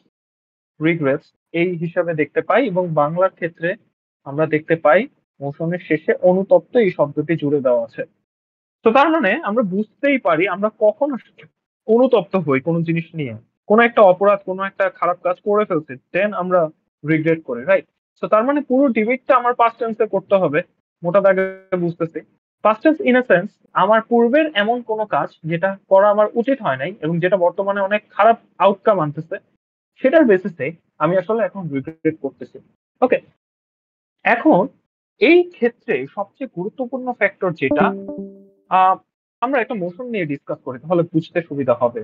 রিগ্রেটস এই হিসাবে দেখতে পাই, এবং বাংলার ক্ষেত্রে আমরা দেখতে পাই মোশনের শেষে অনুতপ্ত এই শব্দটি জুড়ে দেওয়া আছে। তো তার মানে আমরা বুঝতেই পারি আমরা কখন আসলে অনুতপ্ত হই কোনো জিনিস নিয়ে, কোনো একটা অপরাধ, কোনো একটা খারাপ কাজ করে ফেলছি, দেন আমরা রিগ্রেট করি, রাইট? তো তার মানে পুরো ডিবেটটা আমার পাস্ট টেন্সে করতে হবে, মোটা দাগে বুঝতেছি। Past tense in a sense, আমার পূর্বের এমন কোনো কাজ যেটা করা আমার উচিত হয় নাই এবং যেটা বর্তমানে অনেক খারাপ আউটকাম আনতেছে, সেটার বেসিসে আমি আসলে এখন রিগ্রেট করতেছি। ওকে, এখন এই ক্ষেত্রে সবচেয়ে গুরুত্বপূর্ণ ফ্যাক্টর যেটা, আহ, আমরা একটা মোশন নিয়ে ডিসকাস করি তাহলে বুঝতে সুবিধা হবে।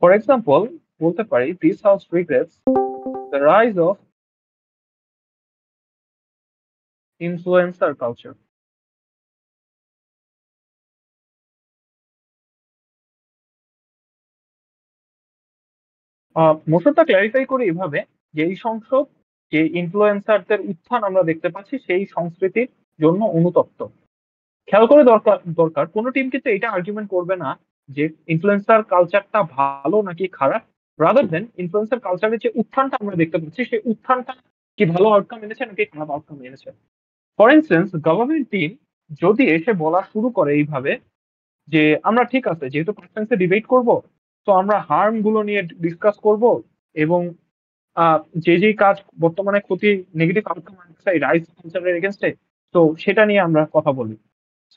ফর এক্সাম্পল, বলতে পারি this house regrets the rise of influencer culture. মোশনটা ক্ল্যারিফাই করি এভাবে যে এই সংসদ, যে ইনফ্লুয়েন্সারদের উত্থান আমরা দেখতে পাচ্ছি, সেই সংস্কৃতির জন্য অনুতপ্ত। খেয়াল করে দরকার দরকার কোনো টিম কিন্তু এটা আর্গুমেন্ট করবে না যে ইনফ্লুয়েন্সার কালচারটা ভালো নাকি খারাপ, রাদার দেন ইনফ্লুয়েন্সার কালচারের যে উত্থানটা আমরা দেখতে পাচ্ছি, সেই উত্থানটা কি ভালো আউটকাম এনেছে নাকি খারাপ আউটকাম এনেছে। ফর ইনস্টেন্স, গভর্নমেন্ট টিম যদি এসে বলা শুরু করে এইভাবে যে আমরা ঠিক আছে যেহেতু পার্সেন্সে ডিবেট করব, তো আমরা হার্ম গুলো নিয়ে ডিসকাস করব, এবং যে যে কাজ বর্তমানে ক্ষতি, নেগেটিভ আউটকাম আনছে রাইস কালচারের এগেনস্টে, তো সেটা নিয়ে আমরা কথা বলি।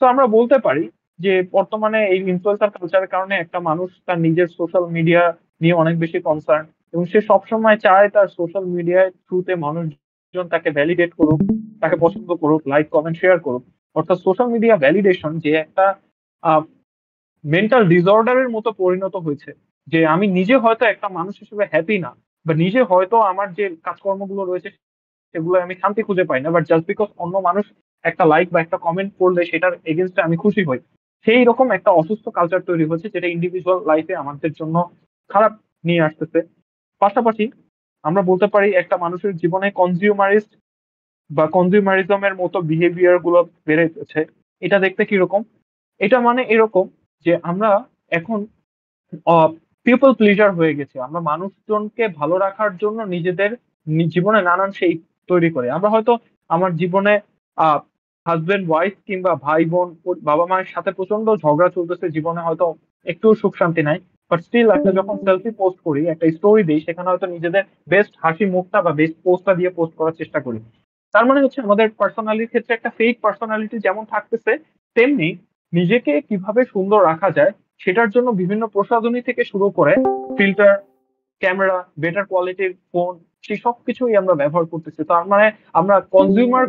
তো আমরা বলতে পারি যে বর্তমানে এই ইনফ্লুয়েন্সার কালচারের কারণে একটা মানুষ তার নিজের সোশ্যাল মিডিয়া নিয়ে অনেক বেশি কনসার্ন, এবং সে সবসময় চায় তার সোশ্যাল মিডিয়ার থ্রুতে মানুষজন তাকে ভ্যালিডেট করুক, তাকে পছন্দ করুক, লাইক কমেন্ট শেয়ার করুক। অর্থাৎ সোশ্যাল মিডিয়া ভ্যালিডেশন যে একটা মেন্টাল ডিসঅর্ডারের মতো পরিণত হয়েছে, যে আমি নিজে হয়তো একটা মানুষ হিসেবে হ্যাপি না, বা নিজে হয়তো আমার যে কাজকর্মগুলো রয়েছে সেগুলো আমি শান্তি খুঁজে পাই না, বাট জাস্ট বিকজ অন্য মানুষ একটা লাইক বা একটা কমেন্ট করলে সেটার এগেনস্টে আমি খুশি হই। সেই রকম একটা অসুস্থ কালচার তৈরি হচ্ছে, যেটা ইন্ডিভিজুয়াল লাইফে আমাদের জন্য খারাপ
নিয়ে আসতেছে। পাশাপাশি আমরা বলতে পারি একটা মানুষের জীবনে কনজিউমারিস্ট বা কনজিউমারিজমের মতো বিহেভিয়ার গুলো বেড়ে গেছে। এটা দেখতে কিরকম? এটা মানে এরকম যে আমরা এখন পিপল প্লিজার হয়ে গেছে। আমরা মানুষজনকে ভালো রাখার জন্য নিজেদের জীবনে নানান সেই তৈরি করে। আমরা হয়তো আমার জীবনে হাজবেন্ড ওয়াইফ কিংবা ভাই বোন বাবা মায়ের সাথে প্রচন্ড ঝগড়া চলতেছে, জীবনে হয়তো একটু সুখ শান্তি নাই, বাট স্টিল একটা যখন সেলফি পোস্ট করি, একটা স্টোরি দিই, সেখানে হয়তো নিজেদের বেস্ট হাসি মুখটা বা বেস্ট পোস্টটা দিয়ে পোস্ট করার চেষ্টা করি। তার মানে হচ্ছে আমাদের পার্সোনালিটির ক্ষেত্রে একটা ফেক পার্সোনালিটি যেমন থাকতেছে, তেমনি নিজেকে কিভাবে সুন্দর রাখা যায় সেটার জন্য বিভিন্ন প্রসাধনী থেকে শুরু করে ফিল্টার, ক্যামেরা, বেটার কোয়ালিটির ফোন, সেই সব কিছুই আমরা ব্যবহার করতেছি। তার মানে আমরা কনজিউমার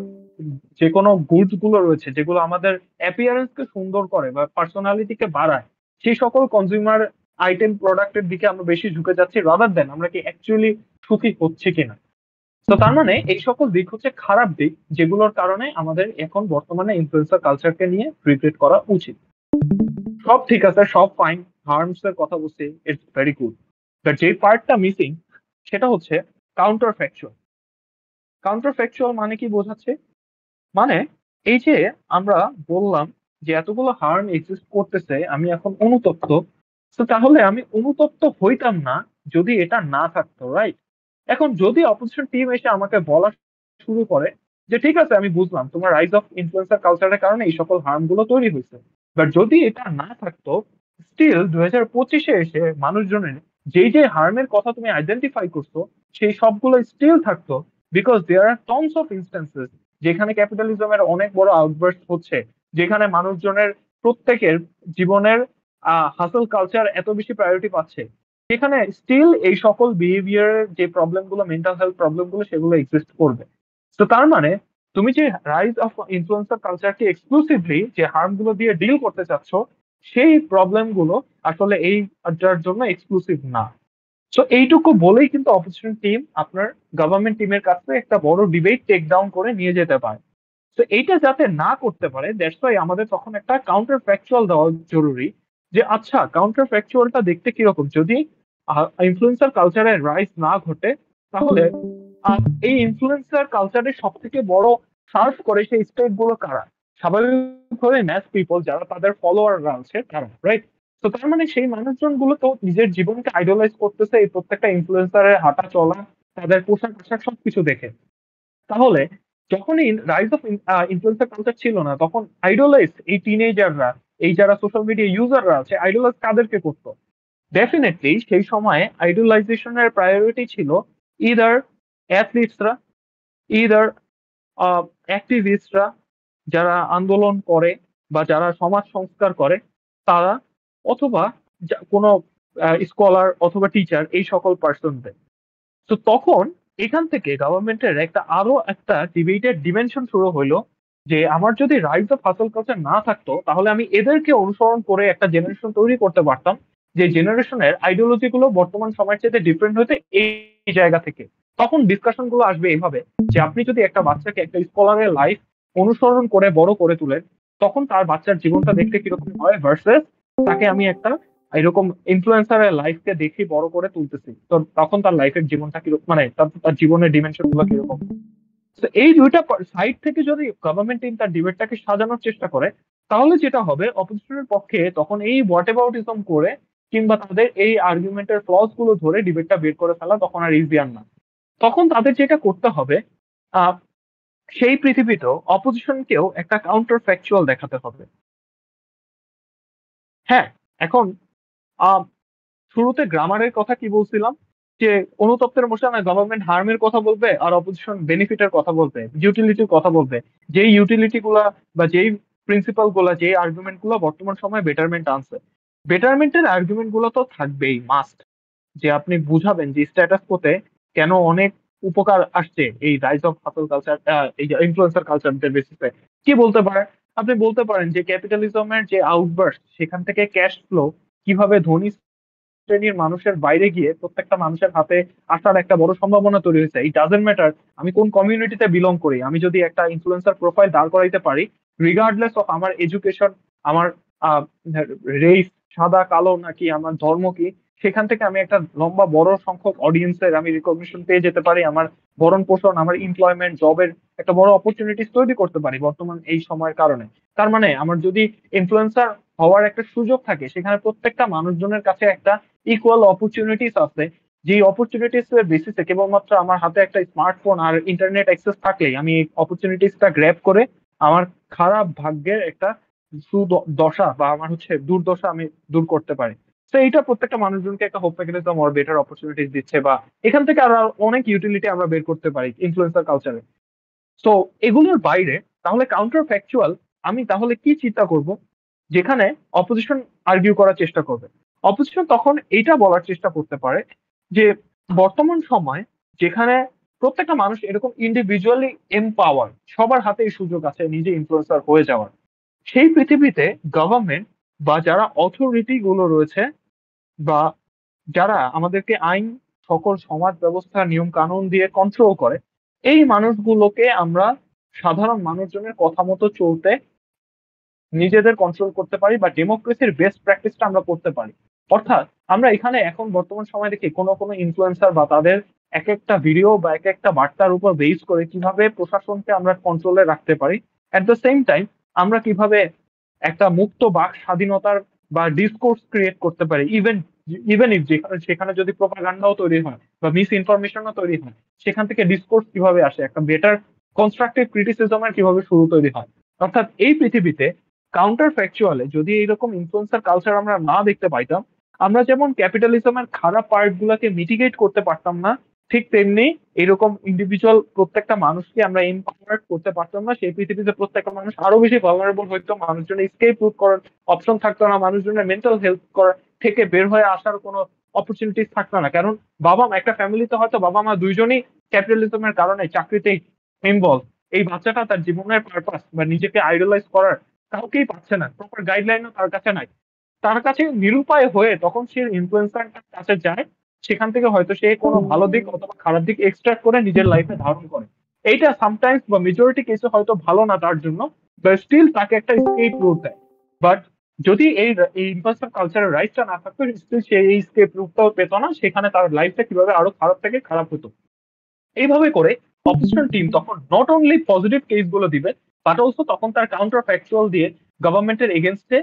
যে কোনো গুডস গুলো রয়েছে যেগুলো আমাদের অ্যাপিয়ারেন্স কে সুন্দর করে বা পার্সোনালিটিকে বাড়ায়, সেই সকল কনজিউমার আইটেম প্রোডাক্টের দিকে আমরা বেশি ঝুঁকে যাচ্ছি রাদার দেন আমরা কি অ্যাকচুয়ালি সুখী হচ্ছে কিনা। তো তার মানে এই সকল দিক হচ্ছে খারাপ দিক, যেগুলোর কারণে আমাদের এখন বর্তমানে ইনফ্লুয়েন্সার কালচারকে নিয়ে রিগ্রেট করা উচিত। সব ঠিক আছে, সব ফাইন, হার্মস এর কথা বলছি, ইটস ভেরি গুড, বাট যে পার্টটা মিসিং সেটা হচ্ছে কাউন্টার ফ্যাকচুয়াল। কাউন্টার ফ্যাকচুয়াল মানে কি বোঝাচ্ছে? মানে এই যে আমরা বললাম যে এতগুলো হার্ম এক্সিস্ট করতেছে, আমি এখন অনুতপ্ত, তো তাহলে আমি অনুতপ্ত হইতাম না যদি এটা না থাকতো, রাইট? এখন যদি অপোজিশন টিম এসে আমাকে বলা শুরু করে যে ঠিক আছে আমি বুঝলাম তোমার রাইজ অফ ইনফ্লুয়েন্সার কালচারের কারণে এই সকল হার্ম গুলো তৈরি হয়েছে, বাট যদি এটা না থাকতো, স্টিল 2025-এ এসে মানুষজনের যেই যে হার্মের কথা তুমি আইডেন্টিফাই করছো সেই সবগুলো স্টিল থাকতো, because there are tons of instances যেখানে ক্যাপিটালিজমের অনেক বড় আউটবার্স্ট হচ্ছে, যেখানে মানুষজনের প্রত্যেকের জীবনের হাসল কালচার এত বেশি প্রায়োরিটি পাচ্ছে, সেখানে স্টিল এই সকল বিহেভিয়ারের যে প্রবলেম গুলো, মেন্টাল হেলথ প্রবলেম গুলো, সেগুলো এক্সিস্ট করবে। তো তার মানে তুমি যে রাইজ অফ ইনফ্লুয়েন্সার কালচারকে এক্সক্লুসিভলি যে হার্ম গুলো দিয়ে ডিল করতে চাচ্ছ, সেই প্রবলেম গুলো আসলে এইটার জন্য এক্সক্লুসিভ না। সো এইটুকু বলেই কিন্তু অপোজিশন টিম আপনার গভর্নমেন্ট টিমের কাছে একটা বড় ডিবেট টেক ডাউন করে নিয়ে যেতে পারে। তো এইটা যাতে না করতে পারে, দ্যাটস ওয়াই আমাদের তখন একটা কাউন্টার ফ্যাকচুয়াল দেওয়া জরুরি। যে আচ্ছা কাউন্টার ফ্যাকচুয়ালটা দেখতে কিরকম, যদি ইনফ্লুয়েন্সার কালচারের রাইজ না ঘটে, তাহলে এই ইনফ্লুয়েন্সার কালচারের সব থেকে বড় সার্ভ করে সেই স্টেট গুলো কারা? স্বাভাবিকভাবে ম্যাস পিপল, যারা তাদের ফলোয়াররা আছে তারা, রাইট? তো তার মানে সেই মানুষজন গুলো তো নিজের জীবনকে আইডলাইজ করতেছে এই প্রত্যেকটা ইনফ্লুয়েন্সারের হাঁটা চলা, তাদের পোশাক আশাক সবকিছু দেখে। তাহলে যখনই রাইজ অফ ইনফ্লুয়েন্সার কালচার ছিল না, তখন আইডলাইজ এই টিনেজাররা, এই যারা সোশ্যাল মিডিয়া ইউজাররা আছে, আইডলাইজ কাদেরকে করতো? ডেফিনেটলি সেই সময়ে আইডলাইজেশনের প্রায়োরিটি ছিল ইদার অ্যাথলিটসরা, ইদার অ্যাক্টিভিস্টরা, যারা আন্দোলন করে বা যারা সমাজ সংস্কার করে তারা, অথবা কোনো স্কলার অথবা টিচার, এই সকল পার্সনদের। তো তখন এখান থেকে গভর্নমেন্টের একটা আরো একটা ডিবেটের ডিমেনশন শুরু হইলো যে আমার যদি রাইজ অফ হাসল কালচার না থাকতো, তাহলে আমি এদেরকে অনুসরণ করে একটা জেনারেশন তৈরি করতে পারতাম, যে জেনারেশনের আইডিওলজি গুলো বর্তমান সময়ের চেয়ে ডিফারেন্ট হতে এই জায়গা থেকে। তখন ডিসকাশন গুলো আসবে এইভাবে যে আপনি যদি একটা বাচ্চাকে একটা স্কলারের লাইফ অনুসরণ করে বড় করে তুলেন, তখন তার বাচ্চার জীবনটা দেখতে কিরকম হয় ভার্সেস তাকে আমি একটা এরকম ইনফ্লুয়েন্সারের লাইফকে দেখে বড় করে তুলতেছি, তো তখন তার লাইফের জীবনটা কিরকম, মানে তার জীবনের ডিমেনশন গুলো কিরকম। তো এই দুইটা সাইড থেকে যদি গভর্নমেন্ট টিম তার ডিবেটটাকে সাজানোর চেষ্টা করে, তাহলে যেটা হবে অপোজিশনের পক্ষে তখন এই হোয়াট এবাউটিজম করে কিংবা তাদের এই আর্গুমেন্টের ফ্লস গুলো ধরে ডিবেটটা বের করে ফেলা তখন আর ইজিয়ার না। তখন তাদের যেটা করতে হবে, আহ সেই পৃথিবীতেও অপোজিশনকেও একটা কাউন্টার ফ্যাকচুয়াল দেখাতে হবে। হ্যাঁ, এখন আহ শুরুতে গ্রামারের কথা কি বলছিলাম, যে অনুতপ্তের মোশনে গভর্নমেন্ট হার্মের কথা বলবে আর অপোজিশন বেনিফিটের কথা বলবে, ইউটিলিটির কথা বলবে। যেই ইউটিলিটি গুলা বা যেই প্রিন্সিপাল গুলা, যেই আর্গুমেন্ট গুলো বর্তমান সময়ে বেটারমেন্ট আনছে, বেটারমেন্টের আর্গুমেন্ট গুলো তো থাকবেই মাস্ট। যে আপনি বুঝাবেন যে স্ট্যাটাস কোতে কেন অনেক উপকার আসছে এই রাইজ অফ হাসল কালচার, এই ইনফ্লুয়েন্সার কালচারদের বেসিসে। কি বলতে পারেন? আপনি বলতে পারেন যে ক্যাপিটালিজমের যে আউটবার্স্ট, সেখান থেকে ক্যাশ ফ্লো কিভাবে ধনী শ্রেণীর মানুষের বাইরে গিয়ে প্রত্যেকটা মানুষের হাতে আসার একটা বড় সম্ভাবনা তৈরি হয়েছে। এই ডাজেন্ট ম্যাটার আমি কোন কমিউনিটিতে বিলং করি, আমি যদি একটা ইনফ্লুয়েন্সার প্রোফাইল দাঁড় করাইতে পারি, রিগার্ডলেস অফ আমার এডুকেশন, আমার রেস, সাদা কালো নাকি আমার ধর্ম কি, সেখান থেকে আমি একটা লম্বা বড় সংখ্যক অডিয়েন্সের আমি রিকগনিশন পেয়ে যেতে পারি, আমার ভরণ পোষণ, আমার এমপ্লয়মেন্ট, জবের একটা বড় অপরচুনিটিস তৈরি করতে পারি বর্তমান এই সময়ের কারণে। তার মানে আমার যদি ইনফ্লুয়েন্সার হওয়ার একটা সুযোগ থাকে, সেখানে প্রত্যেকটা মানুষজনের কাছে একটা ইকুয়াল অপরচুনিটিস আছে, যে অপরচুনিটিস এর বেসিসে কেবলমাত্র আমার হাতে একটা স্মার্টফোন আর ইন্টারনেট অ্যাক্সেস থাকলেই আমি এই অপরচুনিটিসটা গ্র্যাব করে আমার খারাপ ভাগ্যের একটা সুদশা বা আমার দুর্দশা আমি দূর করতে পারি। তো এইটা প্রত্যেকটা মানুষজনকে একটা হোপ মেকানিজম ওর বেটার অপরচুনিটিস দিচ্ছে, বা এখান থেকে আরো অনেক ইউটিলিটি আমরা বের করতে পারি ইনফ্লুয়েন্সার কালচারে। তো এগুলোর বাইরে তাহলে কাউন্টার ফ্যাকচুয়াল আমি তাহলে কি চিন্তা করব, যেখানে অপোজিশন আর্গিউ করার চেষ্টা করবে। অপোজিশন তখন এইটা বলার চেষ্টা করতে পারে যে বর্তমান সময় যেখানে প্রত্যেকটা মানুষ এরকম ইন্ডিভিজুয়ালি এমপাওয়ার, সবার হাতে এই সুযোগ আছে নিজে ইনফ্লুয়েন্সার হয়ে যাওয়ার, সেই পৃথিবীতে গভর্নমেন্ট বা যারা অথরিটি গুলো রয়েছে, বা যারা আমাদেরকে আইন, সকল সমাজ ব্যবস্থা, নিয়ম কানুন দিয়ে কন্ট্রোল করে, এই মানুষগুলোকে আমরা সাধারণ মানুষজনের কথা মতো চলতে নিজেদের কন্ট্রোল করতে পারি, বা ডেমোক্রেসির বেস্ট প্র্যাকটিসটা আমরা করতে পারি। অর্থাৎ আমরা এখানে এখন বর্তমান সময় দেখি কোনো ইনফ্লুয়েন্সার বা তাদের এক একটা ভিডিও বা এক একটা বার্তার উপর বেস করে কিভাবে প্রশাসনকে আমরা কন্ট্রোলে রাখতে পারি, এট দ্য সেম টাইম আমরা কিভাবে একটা মুক্ত বাক স্বাধীনতার বা ডিসকোর্স ক্রিয়েট করতে পারি, ইভেন ইভেন ইফ সেখানে যদি প্রোপাগান্ডাও তৈরি হয় বা মিস ইনফরমেশনও তৈরি হয়, সেখান থেকে ডিসকোর্স কিভাবে আসে, একটা বেটার কনস্ট্রাকটিভ ক্রিটিসিজমের কিভাবে শুরু তৈরি হয়। অর্থাৎ এই পৃথিবীতে কাউন্টার ফ্যাকচুয়ালে যদি এইরকম ইনফ্লুয়েন্সার কালচার আমরা না দেখতে পাইতাম, আমরা যেমন ক্যাপিটালিজমের খারাপ পার্ট গুলাকে মিটিগেট করতে পারতাম না, ঠিক তেমনি এরকম ইন্ডিভিজুয়াল প্রত্যেকটা মানুষকে আমরা এমপাওয়ার করতে পারতাম না। সেই পৃথিবীতে প্রত্যেকটা মানুষ আরো বেশি ভালনারেবল হইতো, মানুষজনের স্কেপ রুট করার অপশন থাকতো না, মানুষজনের মেন্টাল হেলথ করার থেকে বের হয়ে আসার কোনো অপরচুনিটিস থাকতো না। কারণ একটা ফ্যামিলিতে হয়তো বাবা মা দুইজনই ক্যাপিটালিজমের কারণে চাকরিতেই ইনভলভ। এই বাচ্চাটা তার জীবনের পারপাস বা নিজেকে আইডলাইজ করার কাউকেই পাচ্ছে না, প্রপার গাইডলাইনও তার কাছে নাই। তার কাছে নিরুপায় হয়ে তখন সে ইনফ্লুয়েন্সারটার কাছে যায়, সেখান থেকে হয়তো সে কোনো ভালো দিক অথবা খারাপ দিক এক্সট্রাক্ট করে নিজের লাইফে ধারণ করে। এইটা সামটাইমস বা মেজরিটি কেসে হয়তো ভালো না তার জন্য, বাট স্টিল তাকে একটা স্কেপ রুট দেয়। বাট যদি এই ইনফ্লুয়েন্সার কালচারের রাইটটা না থাকতো, স্টিল সে এই স্কেপ রুটটাও পেত না, সেখানে তার লাইফটা কিভাবে আরো খারাপ থেকে খারাপ হতো। এইভাবে করে অপোজিশন টিম তখন নট অনলি পজিটিভ কেস গুলো দিবে, বাট অলসো তখন তার কাউন্টার ফ্যাকচুয়াল দিয়ে গভর্নমেন্টের এগেনস্টে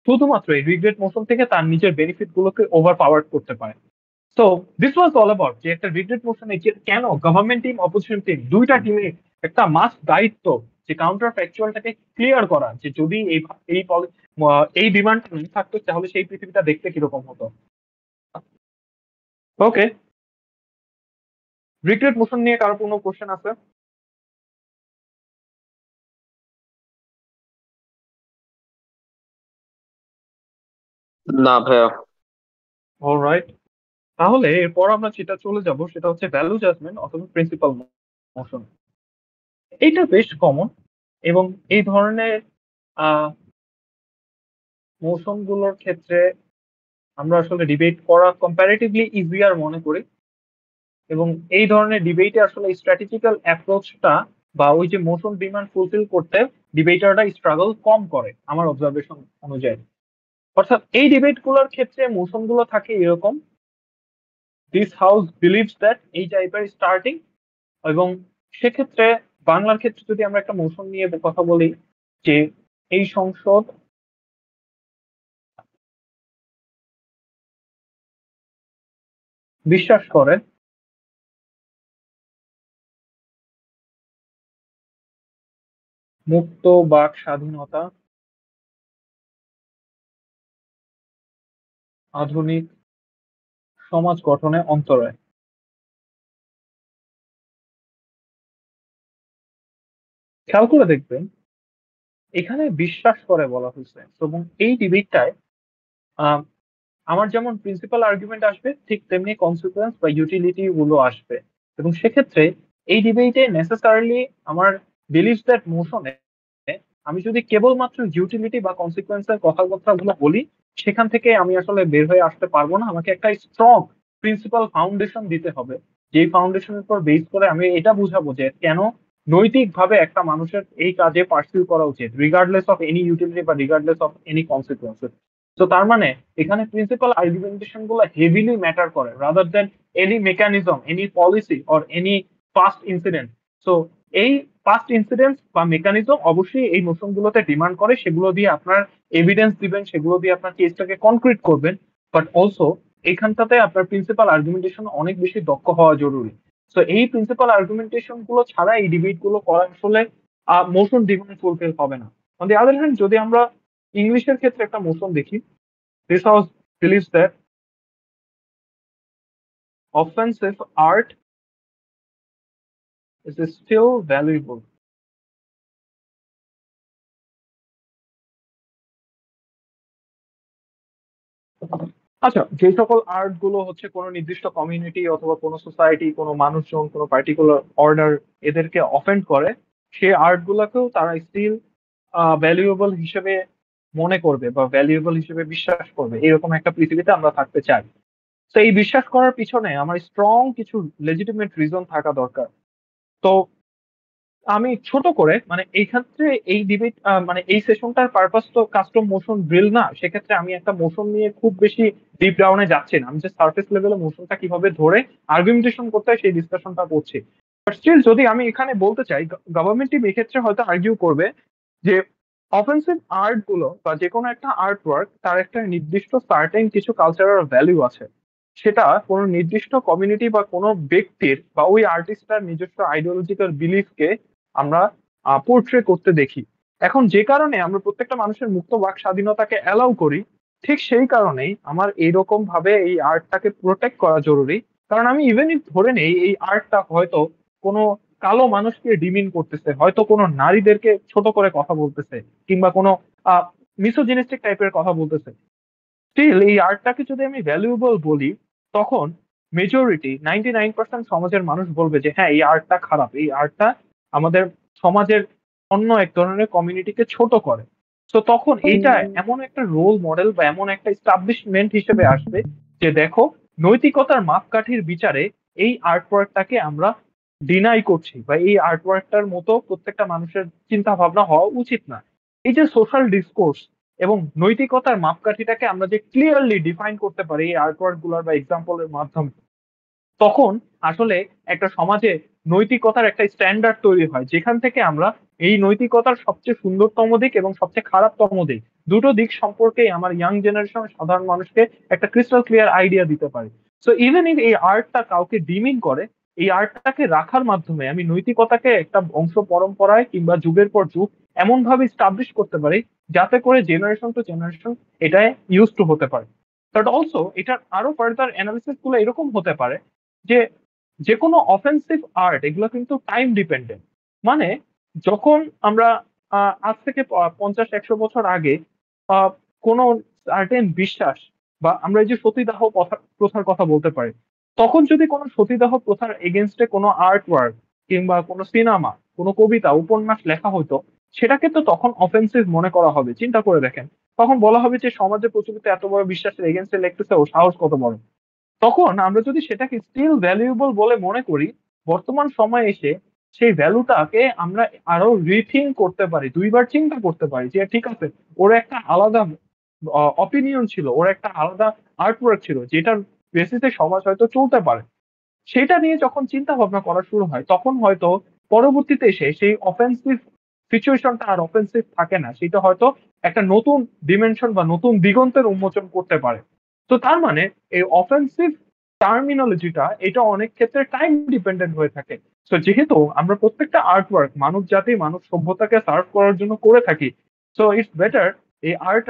শুধুমাত্র এই রিগ্রেট মোশন থেকে তার নিজের বেনিফিট গুলোকে ওভার পাওয়ার করতে পারে। So this was all about যে একটা রিগ্রেট মোশনে কেন গভর্নমেন্ট টিম, অপোজিশন টিম, দুইটা টিমে একটা মাস্ট দায়িত্ব যে কাউন্টার ফ্যাকচুয়ালটাকে ক্লিয়ার করা, যে যদি এই এই ডিমান্ড না থাকতো তাহলে সেই পৃথিবীটা দেখতে কিরকম হতো। ওকে, রিগ্রেট মোশন নিয়ে কারো কোনো কোশ্চেন আছে?
না ভাইয়া।
অলরাইট, তাহলে এরপর আমরা যেটা চলে যাব সেটা হচ্ছে ভ্যালু জাজমেন্ট অথবা প্রিন্সিপাল মোশন। এটা বেশ কমন, এবং এই ধরনের মোশন গুলোর ক্ষেত্রে আমরা আসলে ডিবেট করা কম্পারেটিভলি ইজিয়ার মনে করি, এবং এই ধরনের ডিবেটে আসলে স্ট্র্যাটেজিক্যাল অ্যাপ্রোচটা বা ওই যে মোশন ডিমান্ড ফুলফিল করতে ডিবেটাররা স্ট্রাগল কম করে আমার অবজারভেশন অনুযায়ী। অর্থাৎ এই ডিবেট গুলোর ক্ষেত্রে মোশন গুলো থাকে এরকম: দিস হাউস বিলিভস দ্যাট, এই টাইপের স্টার্টিং। এবং সেক্ষেত্রে বাংলার ক্ষেত্রে যদি আমরা একটা মোশন নিয়ে কথা বলি, যে এই সংসদ বিশ্বাস করে মুক্ত বাক স্বাধীনতা আধুনিক সমাজ গঠনে অন্তরায়। খেয়াল করে দেখবেন এখানে বিশ্বাস করে বলা হয়েছে, এবং এই ডিবেটটায় আমার যেমন প্রিন্সিপাল আর্গুমেন্ট আসবে, ঠিক তেমনি কনসিকুয়েন্স বা ইউটিলিটি গুলো আসবে। এবং সেক্ষেত্রে এই ডিবেটে নেসেসারিলি আমার বিলিভ দ্যাট মোশনে আমি যদি কেবলমাত্র ইউটিলিটি বা কনসিকুয়েন্সের কথাগুলো বলি, সেখান থেকে আমি আসলে বের হয়ে আসতে পারবো না। আমাকে একটা স্ট্রং প্রিন্সিপাল ফাউন্ডেশন দিতে হবে, যেই ফাউন্ডেশনের উপর বেস করে আমি এটা বুঝাবো যে কেন নৈতিকভাবে একটা মানুষের এই কাজে পার্সিউ করা উচিত, রিগার্ডলেস অফ এনি ইউটিলিটি বা রিগার্ডলেস অফ এনি কনসিকুয়েন্সেস।
তো তার মানে এখানে প্রিন্সিপাল আর্গুমেন্টেশন গুলো হেভিলি ম্যাটার করে rather than any mechanism, any policy or any past incident. So এই পাস্ট ইনসিডেন্ট বা মেকানিজম অবশ্যই এই নোশন গুলোতে ডিমান্ড করে, সেগুলো দিয়ে আপনার এভিডেন্স দিবেন, সেগুলো দিয়ে আপনার কেসটাকে কনক্রিট করবেন। বাট অলসো এইখানটাতে আপনার প্রিন্সিপাল আর্গুমেন্টেশন অনেক বেশি দক্ষ হওয়া জরুরি। তো এই প্রিন্সিপাল আর্গুমেন্টেশন গুলো ছাড়া এই ডিবেট গুলো করা আসলে মোশন ডিমান্ড ফুলফিল হবে না। অন দি আদার হ্যান্ড যদি আমরা ইংলিশের ক্ষেত্রে একটা মোশন দেখি, this house believes that offensive art is still valuable. আচ্ছা, যে সকল আর্ট গুলো হচ্ছে কোনো নির্দিষ্ট কমিউনিটি অথবা কোনো সোসাইটি, কোনো মানুষজন, কোনো পার্টিকুলার অর্ডার এদেরকে অফেন্ড করে, সেই আর্ট গুলাকেও তারা স্টিল ভ্যালুয়েবল হিসেবে মনে করবে বা ভ্যালুয়েবল হিসেবে বিশ্বাস করবে, এরকম একটা পৃথিবীতে আমরা থাকতে চাই। তো এই বিশ্বাস করার পিছনে আমার স্ট্রং কিছু লেজিটিমেট রিজন থাকা দরকার। তো আমি ছোট করে মানে এই ক্ষেত্রে এই ডিবেট মানে এই সেশনটার পারপাস তো কাস্টম মোশন ড্রিল না, সেক্ষেত্রে আমি একটা মোশন নিয়ে খুব বেশি ডিপ ডাউনে যাচ্ছি না, আমি যে সার্ফেস লেভেলে মোশনটা কিভাবে ধরে আর্গুমেন্টেশন করতে হয় সেই ডিসকাশনটা করছি। বাট স্টিল যদি আমি এখানে বলতে চাই, গভর্নমেন্ট টিম এক্ষেত্রে হয়তো আর্গিউ করবে যে অফেন্সিভ আর্ট গুলো বা যে কোনো একটা আর্ট ওয়ার্ক তার একটা নির্দিষ্ট সার্টেন কিছু কালচারাল ভ্যালু আছে, সেটা কোনো নির্দিষ্ট কমিউনিটি বা কোনো ব্যক্তির বা ওই আর্টিস্টটার নিজস্ব আইডিওলজিক্যাল বিলিফকে আমরা পোর্ট্রে করতে দেখি। এখন যে কারণে আমরা প্রত্যেকটা মানুষের মুক্ত বাক স্বাধীনতাকে অ্যালাউ করি, ঠিক সেই কারণেই আমার এইরকম ভাবে এই আর্টটাকে প্রোটেক্ট করা জরুরি। কারণ আমি ইভেন ইফ ধরে নেই এই আর্টটা হয়তো কোনো কালো মানুষকে ডিমিন করতেছে, হয়তো কোনো নারীদেরকে ছোট করে কথা বলতেছে, কিংবা কোনো মিসোজিনিস্টিক টাইপের কথা বলতেছে, স্টিল এই আর্টটাকে যদি আমি ভ্যালুয়েবল বলি, তখন মেজরিটি 99% সমাজের মানুষ বলবে যে হ্যাঁ এই আর্টটা খারাপ, এই আর্টটা আমাদের সমাজের অন্য এক ধরনের কমিউনিটিকে ছোট করে। তো তখন এইটা এমন একটা রোল মডেল বা এমন একটা এস্টাবলিশমেন্ট হিসেবে আসবে যে দেখো, নৈতিকতার মাপকাঠির বিচারে এই আর্টওয়ার্কটাকে আমরা ডিনাই করছি বা এই আর্টওয়ার্কটার মতো প্রত্যেকটা মানুষের চিন্তা ভাবনা হওয়া উচিত না। এই যে সোশ্যাল ডিসকোর্স এবং নৈতিকতার মাপকাঠিটাকে আমরা যে ক্লিয়ারলি ডিফাইন করতে পারি এই আর্টওয়ার্ক গুলার বা এক্সাম্পলের মাধ্যমে, তখন আসলে একটা সমাজে নৈতিকতার একটা স্ট্যান্ডার্ড তৈরি হয়, যেখান থেকে আমরা এই নৈতিকতার সবচেয়ে সুন্দরতম দিক এবং সবচেয়ে খারাপতম দিক, দুটো দিক সম্পর্কেই আমার ইয়াং জেনারেশন সাধারণ মানুষকে একটা ক্রিস্টাল ক্লিয়ার আইডিয়া দিতে পারি। সো ইভেন ইফ এই আর্টটা কাউকে ডিমিন করে, এই আর্টটাকে রাখার মাধ্যমে আমি নৈতিকতাকে একটা বংশ পরম্পরায় কিংবা যুগের পর যুগ এমন ভাবে স্টাবলিশ করতে পারি যাতে করে জেনারেশন টু জেনারেশন এটা ইউজ টু হতে পারে। বাট অলসো এটার আরো ফার্দার অ্যানালিসিস গুলো এরকম হতে পারে যে যে কোনো অফেন্সিভ আর্ট এগুলো কিন্তু টাইম ডিপেন্ডেন্ট। মানে যখন আমরা আজ থেকে 50-100 বছর আগে আহ, কোনো সার্টেন বিশ্বাস বা আমরা এই যে সতীদাহ প্রথার কথা বলতে পারি, তখন যদি কোনো সতীদাহ প্রথার এগেনস্টে কোনো আর্ট ওয়ার্ক কিংবা কোনো সিনেমা, কোনো কবিতা, উপন্যাস লেখা হতো, সেটাকে তো তখন অফেন্সিভ মনে করা হবে। চিন্তা করে দেখেন, তখন বলা হবে যে সমাজে প্রচলিত এত বড় বিশ্বাসের এগেনস্টে লিখতেছে, ও সাহস কত বড়। তখন আমরা যদি সেটাকে স্টিল ভ্যালুয়েবল বলে মনে করি, বর্তমান সময়ে এসে সেই ভ্যালুটাকে আমরা আরো রিথিঙ্ক করতে পারি, দুইবার চিন্তা করতে পারি যে ঠিক আছে, ওর একটা আলাদা অপিনিয়ন ছিল, ওর একটা আলাদা আর্টওয়ার্ক ছিল যেটার বেসিসে সমাজ হয়তো চলতে পারে। সেটা নিয়ে যখন চিন্তা ভাবনা করা শুরু হয়, তখন হয়তো পরবর্তীতে এসে সেই অফেন্সিভ সিচুয়েশনটা আর অফেন্সিভ থাকে না, সেটা হয়তো একটা নতুন ডিমেনশন বা নতুন দিগন্তের উন্মোচন করতে পারে। তো তার মানে এই অফেন্সিভ টার্মিনোলজিটা এটা অনেক ক্ষেত্রে টাইম ডিপেন্ডেন্ট হয়ে থাকে। তো যেহেতু আমরা প্রত্যেকটা আর্টওয়ার্ক মানব জাতি, মানব সভ্যতাকে সার্ভ করার জন্য করে থাকি, সো ইটস বেটার এই আর্ট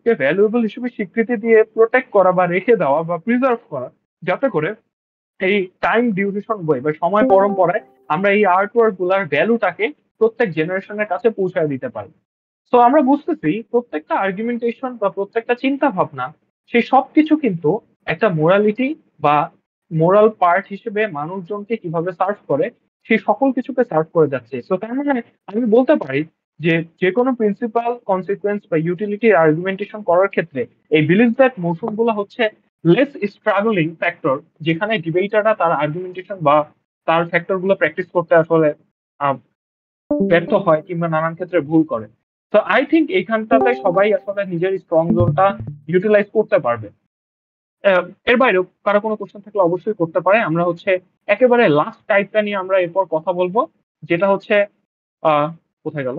কে ভ্যালুয়েবল হিসেবে স্বীকৃতি দিয়ে প্রোটেক্ট করা বা রেখে দেওয়া বা প্রিজার্ভ করা, যাতে করে এই টাইম ডিউরেশন বই বা সময় পরম্পরায় আমরা এই আর্টওয়ার্ক গুলার ভ্যালুটাকে প্রত্যেক জেনারেশনের কাছে পৌঁছায় দিতে পারি। তো আমরা বুঝতেছি প্রত্যেকটা আর্গুমেন্টেশন বা প্রত্যেকটা চিন্তা ভাবনা, সেই সবকিছু কিন্তু একটা মোরালিটি বা মোরাল পার্ট হিসেবে মানুষজনকে কিভাবে সার্ভ করে, সেই সকল কিছুকে সার্ভ করে যাচ্ছে। তো তার মানে আমি বলতে পারি যে যে কোনো প্রিন্সিপাল কনসিকুয়েন্স বা ইউটিলিটি আর্গুমেন্টেশন করার ক্ষেত্রে এই বিলিভ দ্যাট মোশন গুলো হচ্ছে লেস স্ট্রাগলিং ফ্যাক্টর, যেখানে ডিবেটাররা তার আর্গুমেন্টেশন বা তার ফ্যাক্টর গুলো প্র্যাকটিস করতে আসলে আহ, ব্যর্থ হয় কিংবা নানান ক্ষেত্রে ভুল করে। তো আই থিঙ্ক এইখানটাতে সবাই আসলে নিজের স্ট্রং জোনটা ইউটিলাইজ করতে পারবে। এর বাইরেও কারো কোনো কোশ্চেন থাকলে অবশ্যই করতে পারে। আমরা হচ্ছে একেবারে লাস্ট টাইপটা নিয়ে আমরা এরপর কথা বলবো, যেটা হচ্ছে আহ কোথায় গেল,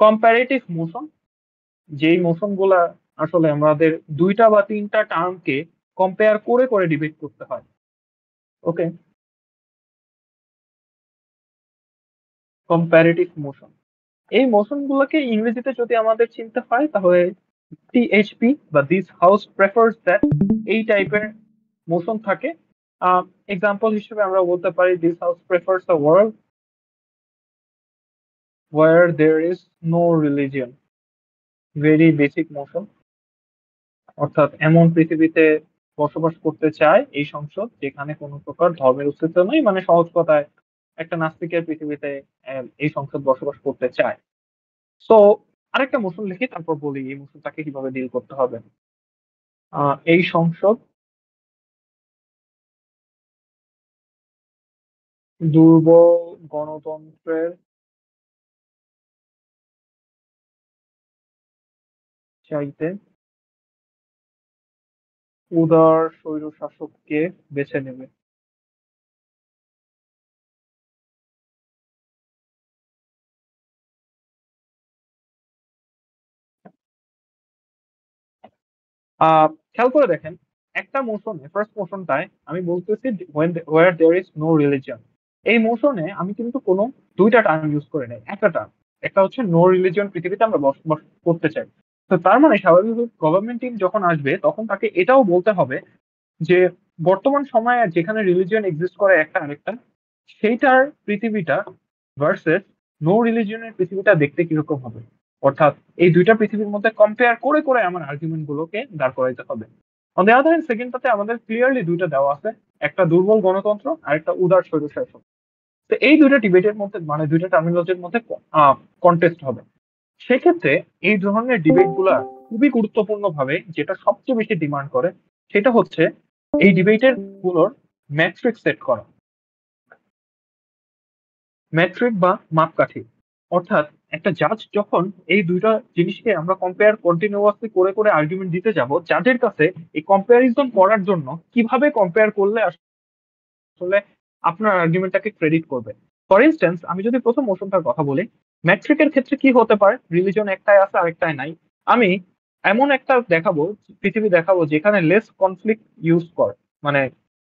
কম্পারেটিভ মোশন। যেই মোশন গুলা আসলে আমাদের দুইটা বা তিনটা টার্মকে কম্পেয়ার করে করে ডিবেট করতে হয়। ওকে, কম্পারেটিভ মোশন, এই মোশন গুলোকে ইংরেজিতে যদি আমাদের চিনতে হয় তাহলে টিএইচপি বা দিস হাউস প্রেফার্স দ্যাট, এই টাইপের মোশন থাকে। এক্সাম্পল হিসেবে আমরা বলতে পারি this house prefers a world where there is no religion, very basic motion. অর্থাৎ এমন পৃথিবীতে বসবাস করতে চায় এই সংসদ যেখানে কোনো প্রকার ধর্মের অস্তিত্ব নেই, মানে সহজ কথায় একটা নাস্তিকের পৃথিবীতে এই সংসদ বসবাস করতে চায়। সো আরেকটা মোশন লিখি, তারপর বলি এই মোশনটাকে কিভাবে ডিল করতে হবে। এই সংসদ দুর্বল গণতন্ত্রের চাইতে উদার স্বৈরশাসককে বেছে নেবে। খেয়াল করে দেখেন, একটা মোশনে, ফার্স্ট মোশনটায় আমি বলতেছি where there is no religion, এই মোশনে আমি কিন্তু কোনো দুইটা টার্ম ইউজ করে নাই, একটা টার্ম। একটা হচ্ছে নো রিলিজিয়ন, পৃথিবীতে আমরা বসবাস করতে চাই। তো তার মানে স্বাভাবিকভাবে গভর্নমেন্ট টিম যখন আসবে তখন তাকে এটাও বলতে হবে যে বর্তমান সময়ে যেখানে রিলিজিয়ন এক্সিস্ট করে একটা আরেকটা, সেইটার পৃথিবীটা ভার্সেস নো রিলিজিয়নের পৃথিবীটা দেখতে কিরকম হবে। অর্থাৎ এই দুইটা পৃথিবীর মধ্যে কম্পেয়ার করে করে আমার আর্গুমেন্ট গুলোকে দাঁড় করাইতে হবে। অন দ্য আদার হ্যান্ড, সেকেন্ডটাতে আমাদের ক্লিয়ারলি দুইটা দেওয়া আছে, একটা দুর্বল গণতন্ত্র আর একটা উদার স্বৈরশাসক। তো এই দুইটা ডিবেটের মধ্যে, মানে দুইটা টার্মিনোলজির মধ্যে কন্টেস্ট হবে। সেক্ষেত্রে এই ধরনের ডিবেট গুলা খুবই গুরুত্বপূর্ণ ভাবে, যেটা সবচেয়ে বেশি ডিমান্ড করে সেটা হচ্ছে এই ডিবেটের গুলোর ম্যাট্রিক সেট করা, ম্যাট্রিক বা মাপকাঠি। অর্থাৎ একটা জাজ যখন এই দুইটা জিনিসকে আমরা কম্পেয়ার কন্টিনিউয়াসলি করে করে আর্গুমেন্ট দিতে যাব, যাদের কাছে এই কম্পারিজন করার জন্য কিভাবে কম্পেয়ার করলে আসলে আপনার আর্গুমেন্টটাকে ক্রেডিট করবে। ফর ইনস্ট্যান্স, আমি যদি প্রথম মোশনটার কথা বলি, ম্যাট্রিকের ক্ষেত্রে কি হতে পারে, রিলিজন একটাই আছে আরেকটাই নাই। আমি এমন একটা দেখাবো, পৃথিবী দেখাবো যেখানে লেস কনফ্লিক্ট ইউজ করে, মানে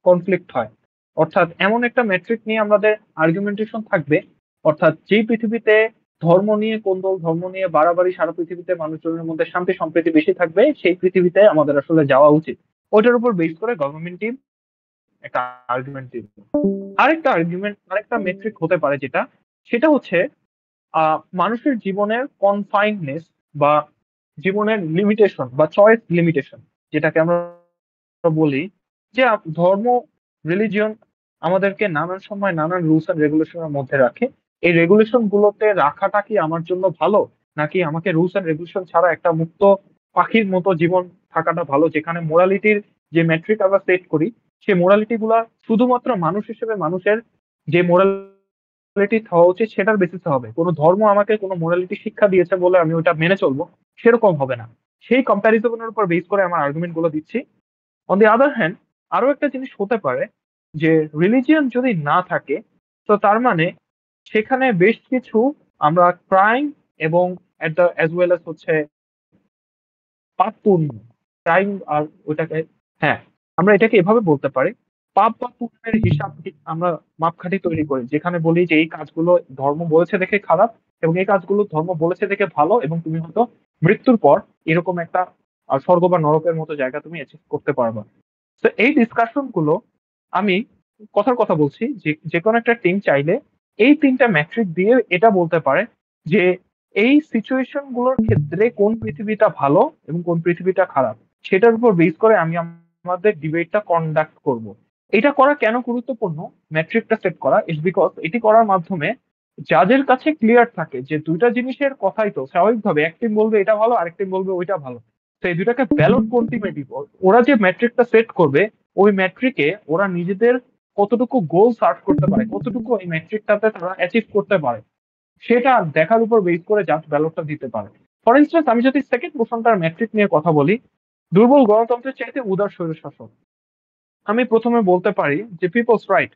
কনফ্লিক্ট হয়। অর্থাৎ এমন একটা ম্যাট্রিক নিয়ে আমাদের আর্গুমেন্টেশন থাকবে, অর্থাৎ যেই পৃথিবীতে ধর্ম নিয়ে কোন্দল, ধর্ম নিয়ে বাড়াবাড়ি, সারা পৃথিবীতে মানুষজনের মধ্যে শান্তি সম্প্রীতি বেশি থাকবে, সেই পৃথিবীতে আমাদের আসলে যাওয়া উচিত। ওইটার উপর বেস করে গভর্নমেন্ট টিম একটা আর্গুমেন্ট দিবে। আরেকটা আর্গুমেন্ট, আরেকটা মেট্রিক হতে পারে যেটা, সেটা হচ্ছে মানুষের জীবনের কনফাইন্ডনেস বা জীবনের লিমিটেশন বা চয়েস লিমিটেশন, যেটাকে আমরা বলি যে ধর্ম, রিলিজিয়ন আমাদেরকে নানান সময় নানান রুলস এন্ড রেগুলেশনের মধ্যে রাখে। এই রেগুলেশন গুলোতে রাখাটা কি আমার জন্য ভালো, নাকি আমাকে রুলস এন্ড রেগুলেশন ছাড়া একটা মুক্ত পাখির মতো জীবন থাকাটা ভালো, যেখানে মোরালিটির যে মেট্রিক আমরা সেট করি, সেই মোরালিটি গুলা শুধুমাত্র মানুষ হিসেবে মানুষের যে মোরালিটি হওয়া উচিত সেটার বেসিসে হবে। কোনো ধর্ম আমাকে কোনো মোরালিটি শিক্ষা দিয়েছে বলে আমি ওটা মেনে চলবো, সেরকম হবে না। সেই কম্প্যারিজনের উপর বেস করে আমার আর্গুমেন্ট গুলো দিচ্ছি। অন দি আদার হ্যান্ড, আরো একটা জিনিস হতে পারে যে রিলিজিয়ন যদি না থাকে, তো তার মানে সেখানে বেশ কিছু আমরা ক্রাইম এবং অ্যাজ ওয়েল এস হচ্ছে পাপ পুণ্য, ক্রাইম আর ওটাকে, হ্যাঁ, আমরা এটাকে এভাবে বলতে পারি, পাপ বা পুণ্যের হিসাব আমরা মাপকাঠি তৈরি করি, যেখানে বলি যে এই কাজগুলো ধর্ম বলেছে দেখে খারাপ এবং এই কাজগুলো ধর্ম বলেছে দেখে ভালো, এবং তুমি হয়তো মৃত্যুর পর এরকম একটা স্বর্গ বা নরকের মতো জায়গা তুমি অ্যাচিভ করতে পারবা। তো এই ডিসকাশন গুলো, আমি কথার কথা বলছি, যে যে কোনো একটা টিম চাইলে এই তিনটা ম্যাট্রিক দিয়ে এটা বলতে পারে যে এই সিচুয়েশন গুলোর ক্ষেত্রে কোন পৃথিবীটা ভালো এবং কোন পৃথিবীটা খারাপ, সেটার উপর বেস করে আমি আমাদের ডিবেটটা কন্ডাক্ট করব। এটা করা কেন গুরুত্বপূর্ণ, ম্যাট্রিকটা সেট করা, ইজ বিকজ এটি করার মাধ্যমে যাদের কাছে ক্লিয়ার থাকে যে দুইটা জিনিসের কথাই তো স্বাভাবিকভাবে এক টিম বলবে এটা ভালো, আরেক টিম বলবে ওইটা ভালো, তো এই দুইটাকে ব্যালট কোনটিমেট দিব। ওরা যে ম্যাট্রিকটা সেট করবে, ওই ম্যাট্রিকে ওরা নিজেদের কতটুকু গোল সার্ভ করতে পারে, কতটুকু এই ম্যাট্রিকটাতে তারা অ্যাচিভ করতে পারে, সেটা দেখার উপর বেস করে জাজ ব্যালটটা দিতে পারে।
ফর ইনস্টেন্স আমি যদি সেকেন্ড মোশনটার ম্যাট্রিক নিয়ে কথা বলি, দুর্বল গণতন্ত্রের চাইতে উদার স্বৈরশাসন। আমি প্রথমে বলতে পারি যে পিপলস রাইট,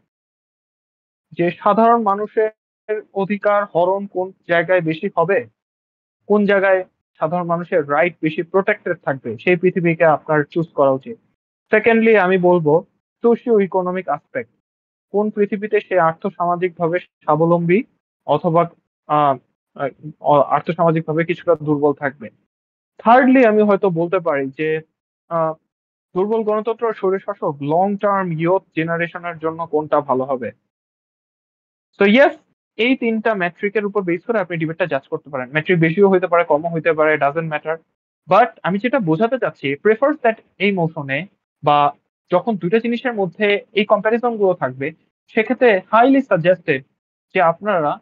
যে সাধারণ মানুষের অধিকার হরণ কোন জায়গায় বেশি হবে, কোন জায়গায় সাধারণ মানুষের রাইট বেশি প্রোটেক্টেড থাকবে, সেই পৃথিবীকে আপনার চুজ করা উচিত। সেকেন্ডলি আমি বলবো সোশিও ইকোনমিক আসপেক্ট, কোন পৃথিবীতে সে আর্থসামাজিক ভাবে স্বাবলম্বী অথবা আহ আর্থসামাজিক ভাবে কিছুটা দুর্বল থাকবে। থার্ডলি আমি হয়তো বলতে পারি যে আহ, দুর্বল গণতন্ত্র ও স্বৈরশাসক লং টার্ম ইয়ুথ জেনারেশনের জন্য কোনটা ভালো হবে। তো ইয়েস, এই তিনটা ম্যাট্রিকের উপর বেস করে আপনি ডিবেটটা জাজ করতে পারেন। ম্যাট্রিক বেশিও হইতে পারে, কমও হইতে পারে, ডাজেন্ট ম্যাটার। বাট আমি যেটা বোঝাতে চাচ্ছি, প্রেফার্স দ্যাট এই মৌসুমে বা যখন দুইটা জিনিসের মধ্যে এই কম্প্যারিজন গুলো থাকবে, সেক্ষেত্রে হাইলি সাজেস্টেড যে আপনারা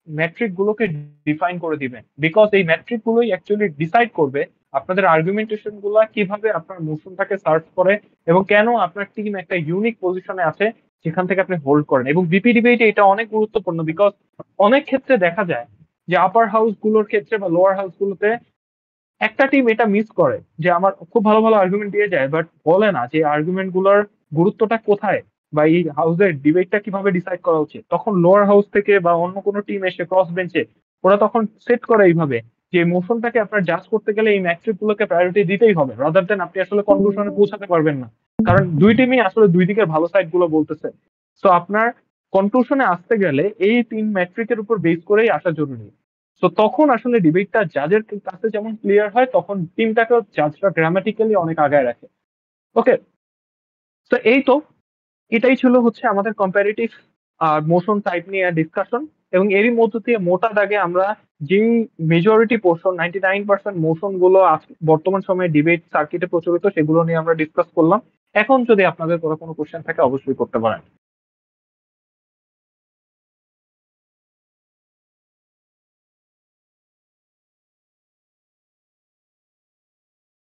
ম্যাট্রিক গুলোকে ডিফাইন করে দিবেন, বিকজ এই ম্যাট্রিক গুলোই অ্যাকচুয়ালি ডিসাইড করবে আপনাদের আর্গুমেন্টেশন গুলা কিভাবে আপনার মোশনটাকে সার্ভ করে এবং কেন আপনার টিম একটা ইউনিক পজিশনে আছে যেখান থেকে আপনি হোল্ড করেন। এবং বিপি ডিবেটে এটা অনেক গুরুত্বপূর্ণ, বিকজ অনেক ক্ষেত্রে দেখা যায় যে আপার হাউস গুলোর ক্ষেত্রে বা লোয়ার হাউস গুলোতে একটা টিম এটা মিস করে যে আমার খুব ভালো ভালো আর্গুমেন্ট দিয়ে যায়, বাট বলে না যে আর্গুমেন্ট গুলোর গুরুত্বটা কোথায় বা এই হাউসের ডিবেটটা কিভাবে ডিসাইড করা উচিত। তখন লোয়ার হাউস থেকে বা অন্য কোনো টিম এসে ক্রস বেঞ্চে ওরা তখন সেট করে এইভাবে যে মোশনটাকে আপনার জাজ করতে গেলে এই ম্যাট্রিক গুলোকে প্রায়োরিটি দিতেই হবে, রাদার দেন আপনি আসলে কনক্লুশনে পৌঁছাতে পারবেন না, কারণ দুই টিমই আসলে দুই দিকের ভালো সাইড গুলো বলতেছে। তো আপনার কনক্লুশনে আসতে গেলে এই তিন ম্যাট্রিকের উপর বেস করেই আসা জরুরি। তো তখন আসলে ডিবেটটা জাজের কাছে যেমন ক্লিয়ার হয়, তখন টিমটাকেও জাজরা গ্রামাটিক্যালি অনেক আগায় রাখে। ওকে, তো এই তো এটাই ছিল হচ্ছে আমাদের কম্পারেটিভ মোশন টাইপ নিয়ে ডিসকাশন। এবং এরই মধ্য দিয়ে মোটা দাগে আমরা যেই মেজরিটি পোর্শন 99% মোশন গুলো বর্তমান সময়ে ডিবেট সার্কিটে প্রচলিত সেগুলো নিয়ে আমরা ডিসকাস করলাম। এখন যদি আপনাদের কোনো কোশ্চেন থাকে অবশ্যই করতে পারেন।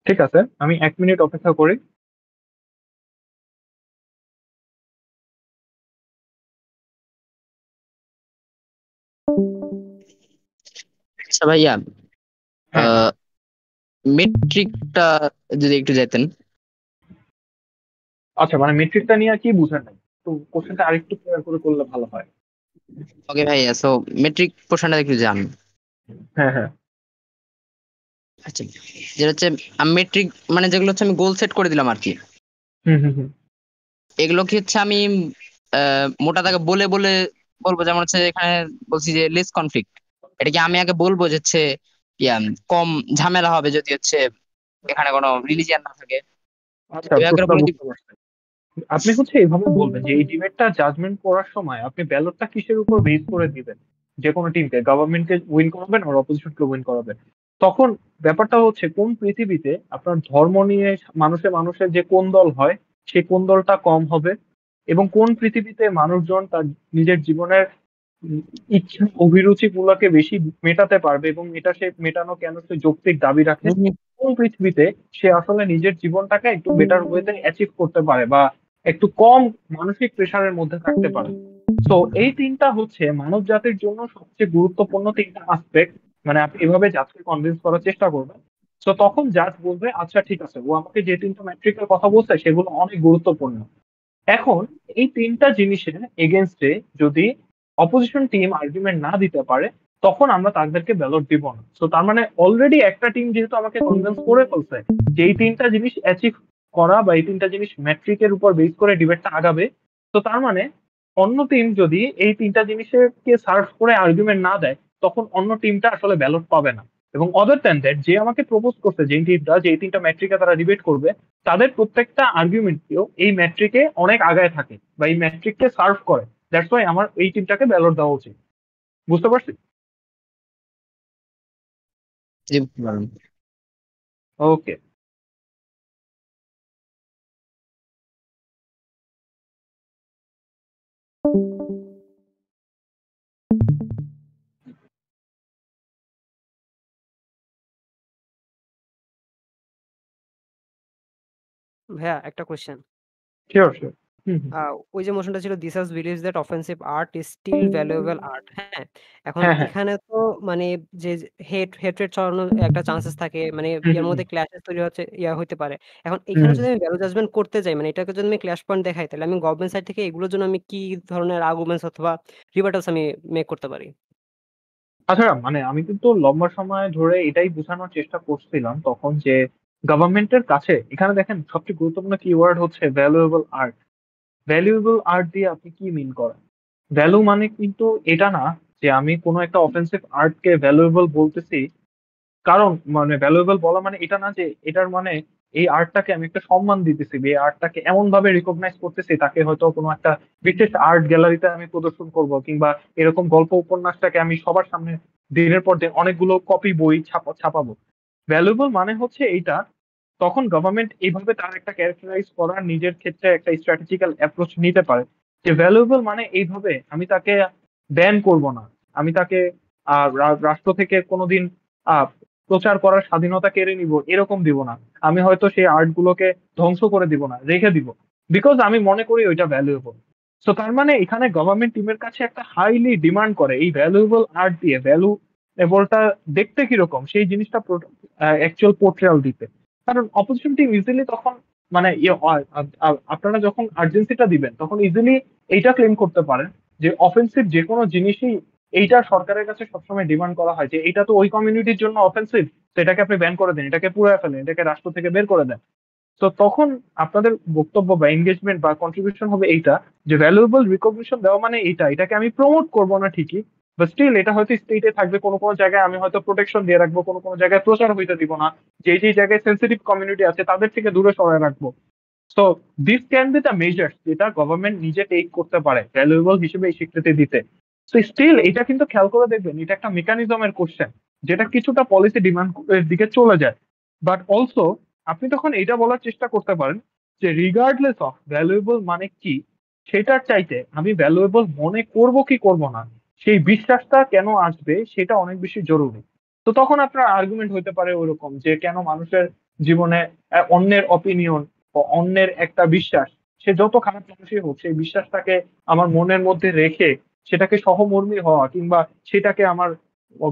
ঠিক আছে, আমি 1 মিনিট অপেক্ষা করি।
আচ্ছা ভাইয়া,
হ্যাঁ হ্যাঁ,
মেট্রিকটা যদি একটু যেতেন।
আচ্ছা মানে মেট্রিকটা নিয়ে কি বুঝেন নাই, তো কোশ্চেনটা আরেকটু ক্লিয়ার করে করলে ভালো হয়।
ওকে ভাইয়া, সো মেট্রিক পোর্শনটা একটু জান।
হ্যাঁ হ্যাঁ।
আচ্ছা, যেটা হচ্ছে মেট্রিক মানে যেগুলো হচ্ছে আমি গোল সেট করে দিলাম আর কি,
হুম হুম হুম।
এগুলো কি হচ্ছে আমি মোটা দাগে বলে বলে বলবো, যেমন হচ্ছে এখানে বলছি যে লেস কনফ্লিক্ট, এটা কি আমি আগে বলবো যে হচ্ছে ইয়া কম ঝামেলা হবে যদি হচ্ছে এখানে কোনো রিলিজিয়ান না থাকে,
আচ্ছা,
এভাবে করে
প্রশ্নটা
বলে দিব।
বুঝতে পারছি। আপনি হচ্ছে এইভাবে বলবেন যে এই ডিবেটটা জাজমেন্ট করার সময় আপনি ব্যালটটা কিসের উপর বেস করে দিবেন, যে কোনো টিমকে, গভর্নমেন্টকে উইন করাবেন আর অপোজিশনকে উইন করাবেন। তখন ব্যাপারটা হচ্ছে কোন পৃথিবীতে আপনার ধর্ম নিয়ে মানুষের মানুষের যে কোন দল হয় সেই কোন দলটা কম হবে, এবং কোন পৃথিবীতে মানুষজন তার নিজের জীবনের উম, ইচ্ছা অভিরুচি গুলাকে বেশি মেটাতে পারবে এবং এটা সে মেটানো কেন সে যৌক্তিক দাবি রাখে, কোন পৃথিবীতে সে আসলে নিজের জীবনটাকে একটু বেটার ওয়েতে অ্যাচিভ করতে পারে বা একটু কম মানসিক প্রেশারের মধ্যে থাকতে পারে। তো এই তিনটা হচ্ছে মানব জাতির জন্য সবচেয়ে গুরুত্বপূর্ণ তিনটা আসপেক্ট। মানে আপনি এভাবে জাজকে কনভিন্স করার চেষ্টা করবেন, তো তখন জাজ বলবে আচ্ছা ঠিক আছে, ও আমাকে যে তিনটা ম্যাট্রিকের কথা বলছে সেগুলো অনেক গুরুত্বপূর্ণ। এখন এই তিনটা জিনিসের এগেনস্টে যদি অপোজিশন টিম আর্গুমেন্ট না দিতে পারে, তখন আমরা তাদেরকে ব্যালট দিব না। তো তার মানে অলরেডি একটা টিম যেহেতু আমাকে কনভিন্স করে ফেলছে যে এই তিনটা জিনিস অ্যাচিভ করা বা এই তিনটা জিনিস ম্যাট্রিকের উপর বেস করে ডিবেটটা আগাবে, তো তার মানে অন্য টিম যদি এই তিনটা জিনিসকে সার্ভ করে আর্গুমেন্ট না দেয়, তখন অন্য টিমটা আসলে ব্যালট পাবে না। এবং অদার দ্যান দ্যাট, যে আমাকে প্রপোজ করছে যে টিমটা যে এই তিনটা ম্যাট্রিকে তারা ডিবেট করবে, তাদের প্রত্যেকটা আর্গুমেন্টকেও এই ম্যাট্রিকে অনেক আগায় থাকে বা এই ম্যাট্রিককে সার্ভ করে। দ্যাটস ওয়াই আমার এই টিমটাকে ব্যালট দেওয়া উচিত। বুঝতে পারছি?
জি, বুঝতে পারলাম।
ওকে।
ভাইয়া একটা কোয়েশ্চেন।
Sure sure. হুম, হুম।
ওই যে মোশনটা ছিল this house believes that offensive art is still valuable art. হ্যাঁ, এখন
হ্যাঁ, হ্যাঁ।
এখানে তো মানে যে হেট্রেড ছড়ানোর একটা চান্সেস থাকে, মানে
হুম,
এর
হুম,
মধ্যে ক্ল্যাশেস তৈরি হচ্ছে, হইতে পারে। এখন
হুম,
এখানে
হুম।
যদি আমি ভ্যালু জাজমেন্ট করতে যাই, মানে এটাকে যদি আমি ক্ল্যাশ পয়েন্ট দেখাই, তাহলে আমি গভর্নমেন্ট সাইড থেকে এগুলোর জন্য আমি কি ধরনের আর্গুমেন্টস অথবা রিবাটালস আমি মেক করতে পারি?
আচ্ছা, মানে আমি কিন্তু লম্বা সময় ধরে এটাই বোঝানোর চেষ্টা করছিলাম তখন যে গভর্নমেন্টের কাছে এখানে দেখেন সবচেয়ে গুরুত্বপূর্ণ কিওয়ার্ড হচ্ছে ভ্যালুয়েবল আর্ট। ভ্যালুয়েবল আর্ট দিয়ে আপনি কি মিন করেন? ভ্যালু মানে কিন্তু এটা না যে আমি কোনো একটা অফেন্সিভ আর্টকে ভ্যালুয়েবল বলতেছি, কারণ মানে ভ্যালুয়েবল বলা মানে এটা না যে এটার মানে এই আর্টটাকে আমি একটা সম্মান দিতেছি, এই আর্টটাকে এমন ভাবে রিকগনাইজ করতেছি, তাকে হয়তো কোনো একটা বিশেষ আর্ট গ্যালারিতে আমি প্রদর্শন করব, কিংবা এরকম গল্প উপন্যাসটাকে আমি সবার সামনে দিনের পর দিন অনেকগুলো কপি বই ছাপাবো। ভ্যালুয়েবল মানে হচ্ছে এইটা। তখন গভর্নমেন্ট এইভাবে তার একটা ক্যারেক্টারাইজ করার নিজের ক্ষেত্রে একটা স্ট্র্যাটেজিক্যাল অ্যাপ্রোচ নিতে পারে যে ভ্যালুয়েবল মানে এইভাবে আমি তাকে ব্যান করব না, আমি তাকে রাষ্ট্র থেকে কোনোদিন আহ প্রচার করার স্বাধীনতা কেড়ে নিব এরকম দিব না। আমি হয়তো সেই আর্ট গুলোকে ধ্বংস করে দিব না, রেখে দিব, বিকজ আমি মনে করি ওইটা ভ্যালুয়েবল। তো তার মানে এখানে গভর্নমেন্ট টিমের কাছে একটা হাইলি ডিমান্ড করে এই ভ্যালুয়েবল আর্ট দিয়ে ভ্যালুয়েবলটা দেখতে কিরকম সেই জিনিসটা অ্যাকচুয়াল পোর্ট্রেয়াল দিতে। কারণ অপোজিশন টিম ইজিলি তখন মানে আপনারা যখন আর্জেন্সিটা দিবেন তখন ইজিলি এইটা ক্লেম করতে পারেন যে অফেন্সিভ যে কোনো জিনিসই এইটা সরকারের কাছে সবসময় ডিমান্ড করা হয় যে এটা তো ওই কমিউনিটির জন্য অফেন্সিভ, তো এটাকে আপনি ব্যান করে দেন, এটাকে পুড়ে ফেলেন, এটাকে রাষ্ট্র থেকে বের করে দেন। তো তখন আপনাদের বক্তব্য বা এঙ্গেজমেন্ট বা কন্ট্রিবিউশন হবে এইটা যে ভ্যালুয়েবল রিকগনিশন দেওয়া মানে এটাকে আমি প্রমোট করবো না ঠিকই, বা স্টিল এটা হয়তো স্টেটে থাকবে, কোনো কোনো জায়গায় আমি হয়তো প্রোটেকশন দিয়ে রাখবো, কোনো কোনো জায়গায় প্রচার হইতে দিব না, যে যে জায়গায় সেন্সিটিভ কমিউনিটি আছে তাদের থেকে দূরে সরায় রাখবো। So this can be the measures যেটা গভর্নমেন্ট নিজে টেক করতে পারে ভ্যালুয়েবল হিসেবে এই স্বীকৃতি দিতে। সো স্টিল এটা কিন্তু খেয়াল করে দেখবেন এটা একটা মেকানিজমের কোশ্চেন যেটা কিছুটা পলিসি ডিমান্ড দিকে চলে যায়। বাট অলসো আপনি তখন এটা বলার চেষ্টা করতে পারেন যে রিগার্ডলেস অফ ভ্যালুয়েবল মানে কি, সেটার চাইতে আমি ভ্যালুয়েবল মনে করব কি করব না সেই বিশ্বাসটা কেন আসবে সেটা অনেক বেশি জরুরি। তো তখন আপনার আর্গুমেন্ট হতে পারে ওরকম যে কেন মানুষের জীবনে অন্যের অপিনিয়ন বা অন্যের একটা বিশ্বাস, সে যত খারাপ মানুষই হোক সেই বিশ্বাসটাকে আমার মনের মধ্যে রেখে সেটাকে সহমর্মী হওয়া কিংবা সেটাকে আমার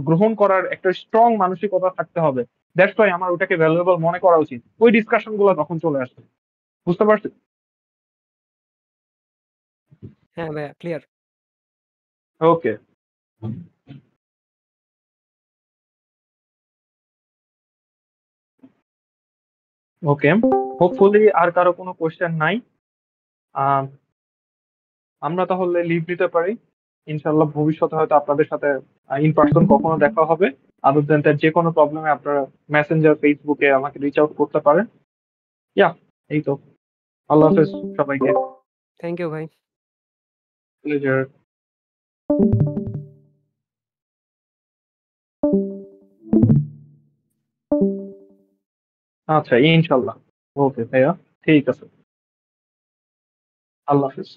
গ্রহণ করার একটা স্ট্রং মানসিকতা থাকতে হবে। দ্যাটস ওয়াই আমার ওটাকে ভ্যালুয়েবল মনে করা উচিত। ওই ডিসকাশন গুলো তখন চলে আসে। বুঝতে পারছি?
হ্যাঁ ভাইয়া, ক্লিয়ার।
ওকে, ওকে। হোপফুলি আর কারো কোনো কোশ্চেন নাই। আহ, আমরা তাহলে লিভ দিতে পারি। ইনশাল্লাহ ভবিষ্যতে হয়তো আপনাদের সাথে ইন পার্সন কখনো দেখা হবে। আদার দেন দ্যাট যে কোনো প্রবলেমে আপনারা মেসেঞ্জার ফেসবুকে আমাকে রিচ আউট করতে পারেন। ইয়া, এই তো। আল্লাহ হাফেজ সবাইকে।
থ্যাংক ইউ ভাই।
প্লেজার। আচ্ছা, ইনশাল্লাহ। ওকে ভাইয়া, ঠিক আছে। আল্লাহ হাফেজ।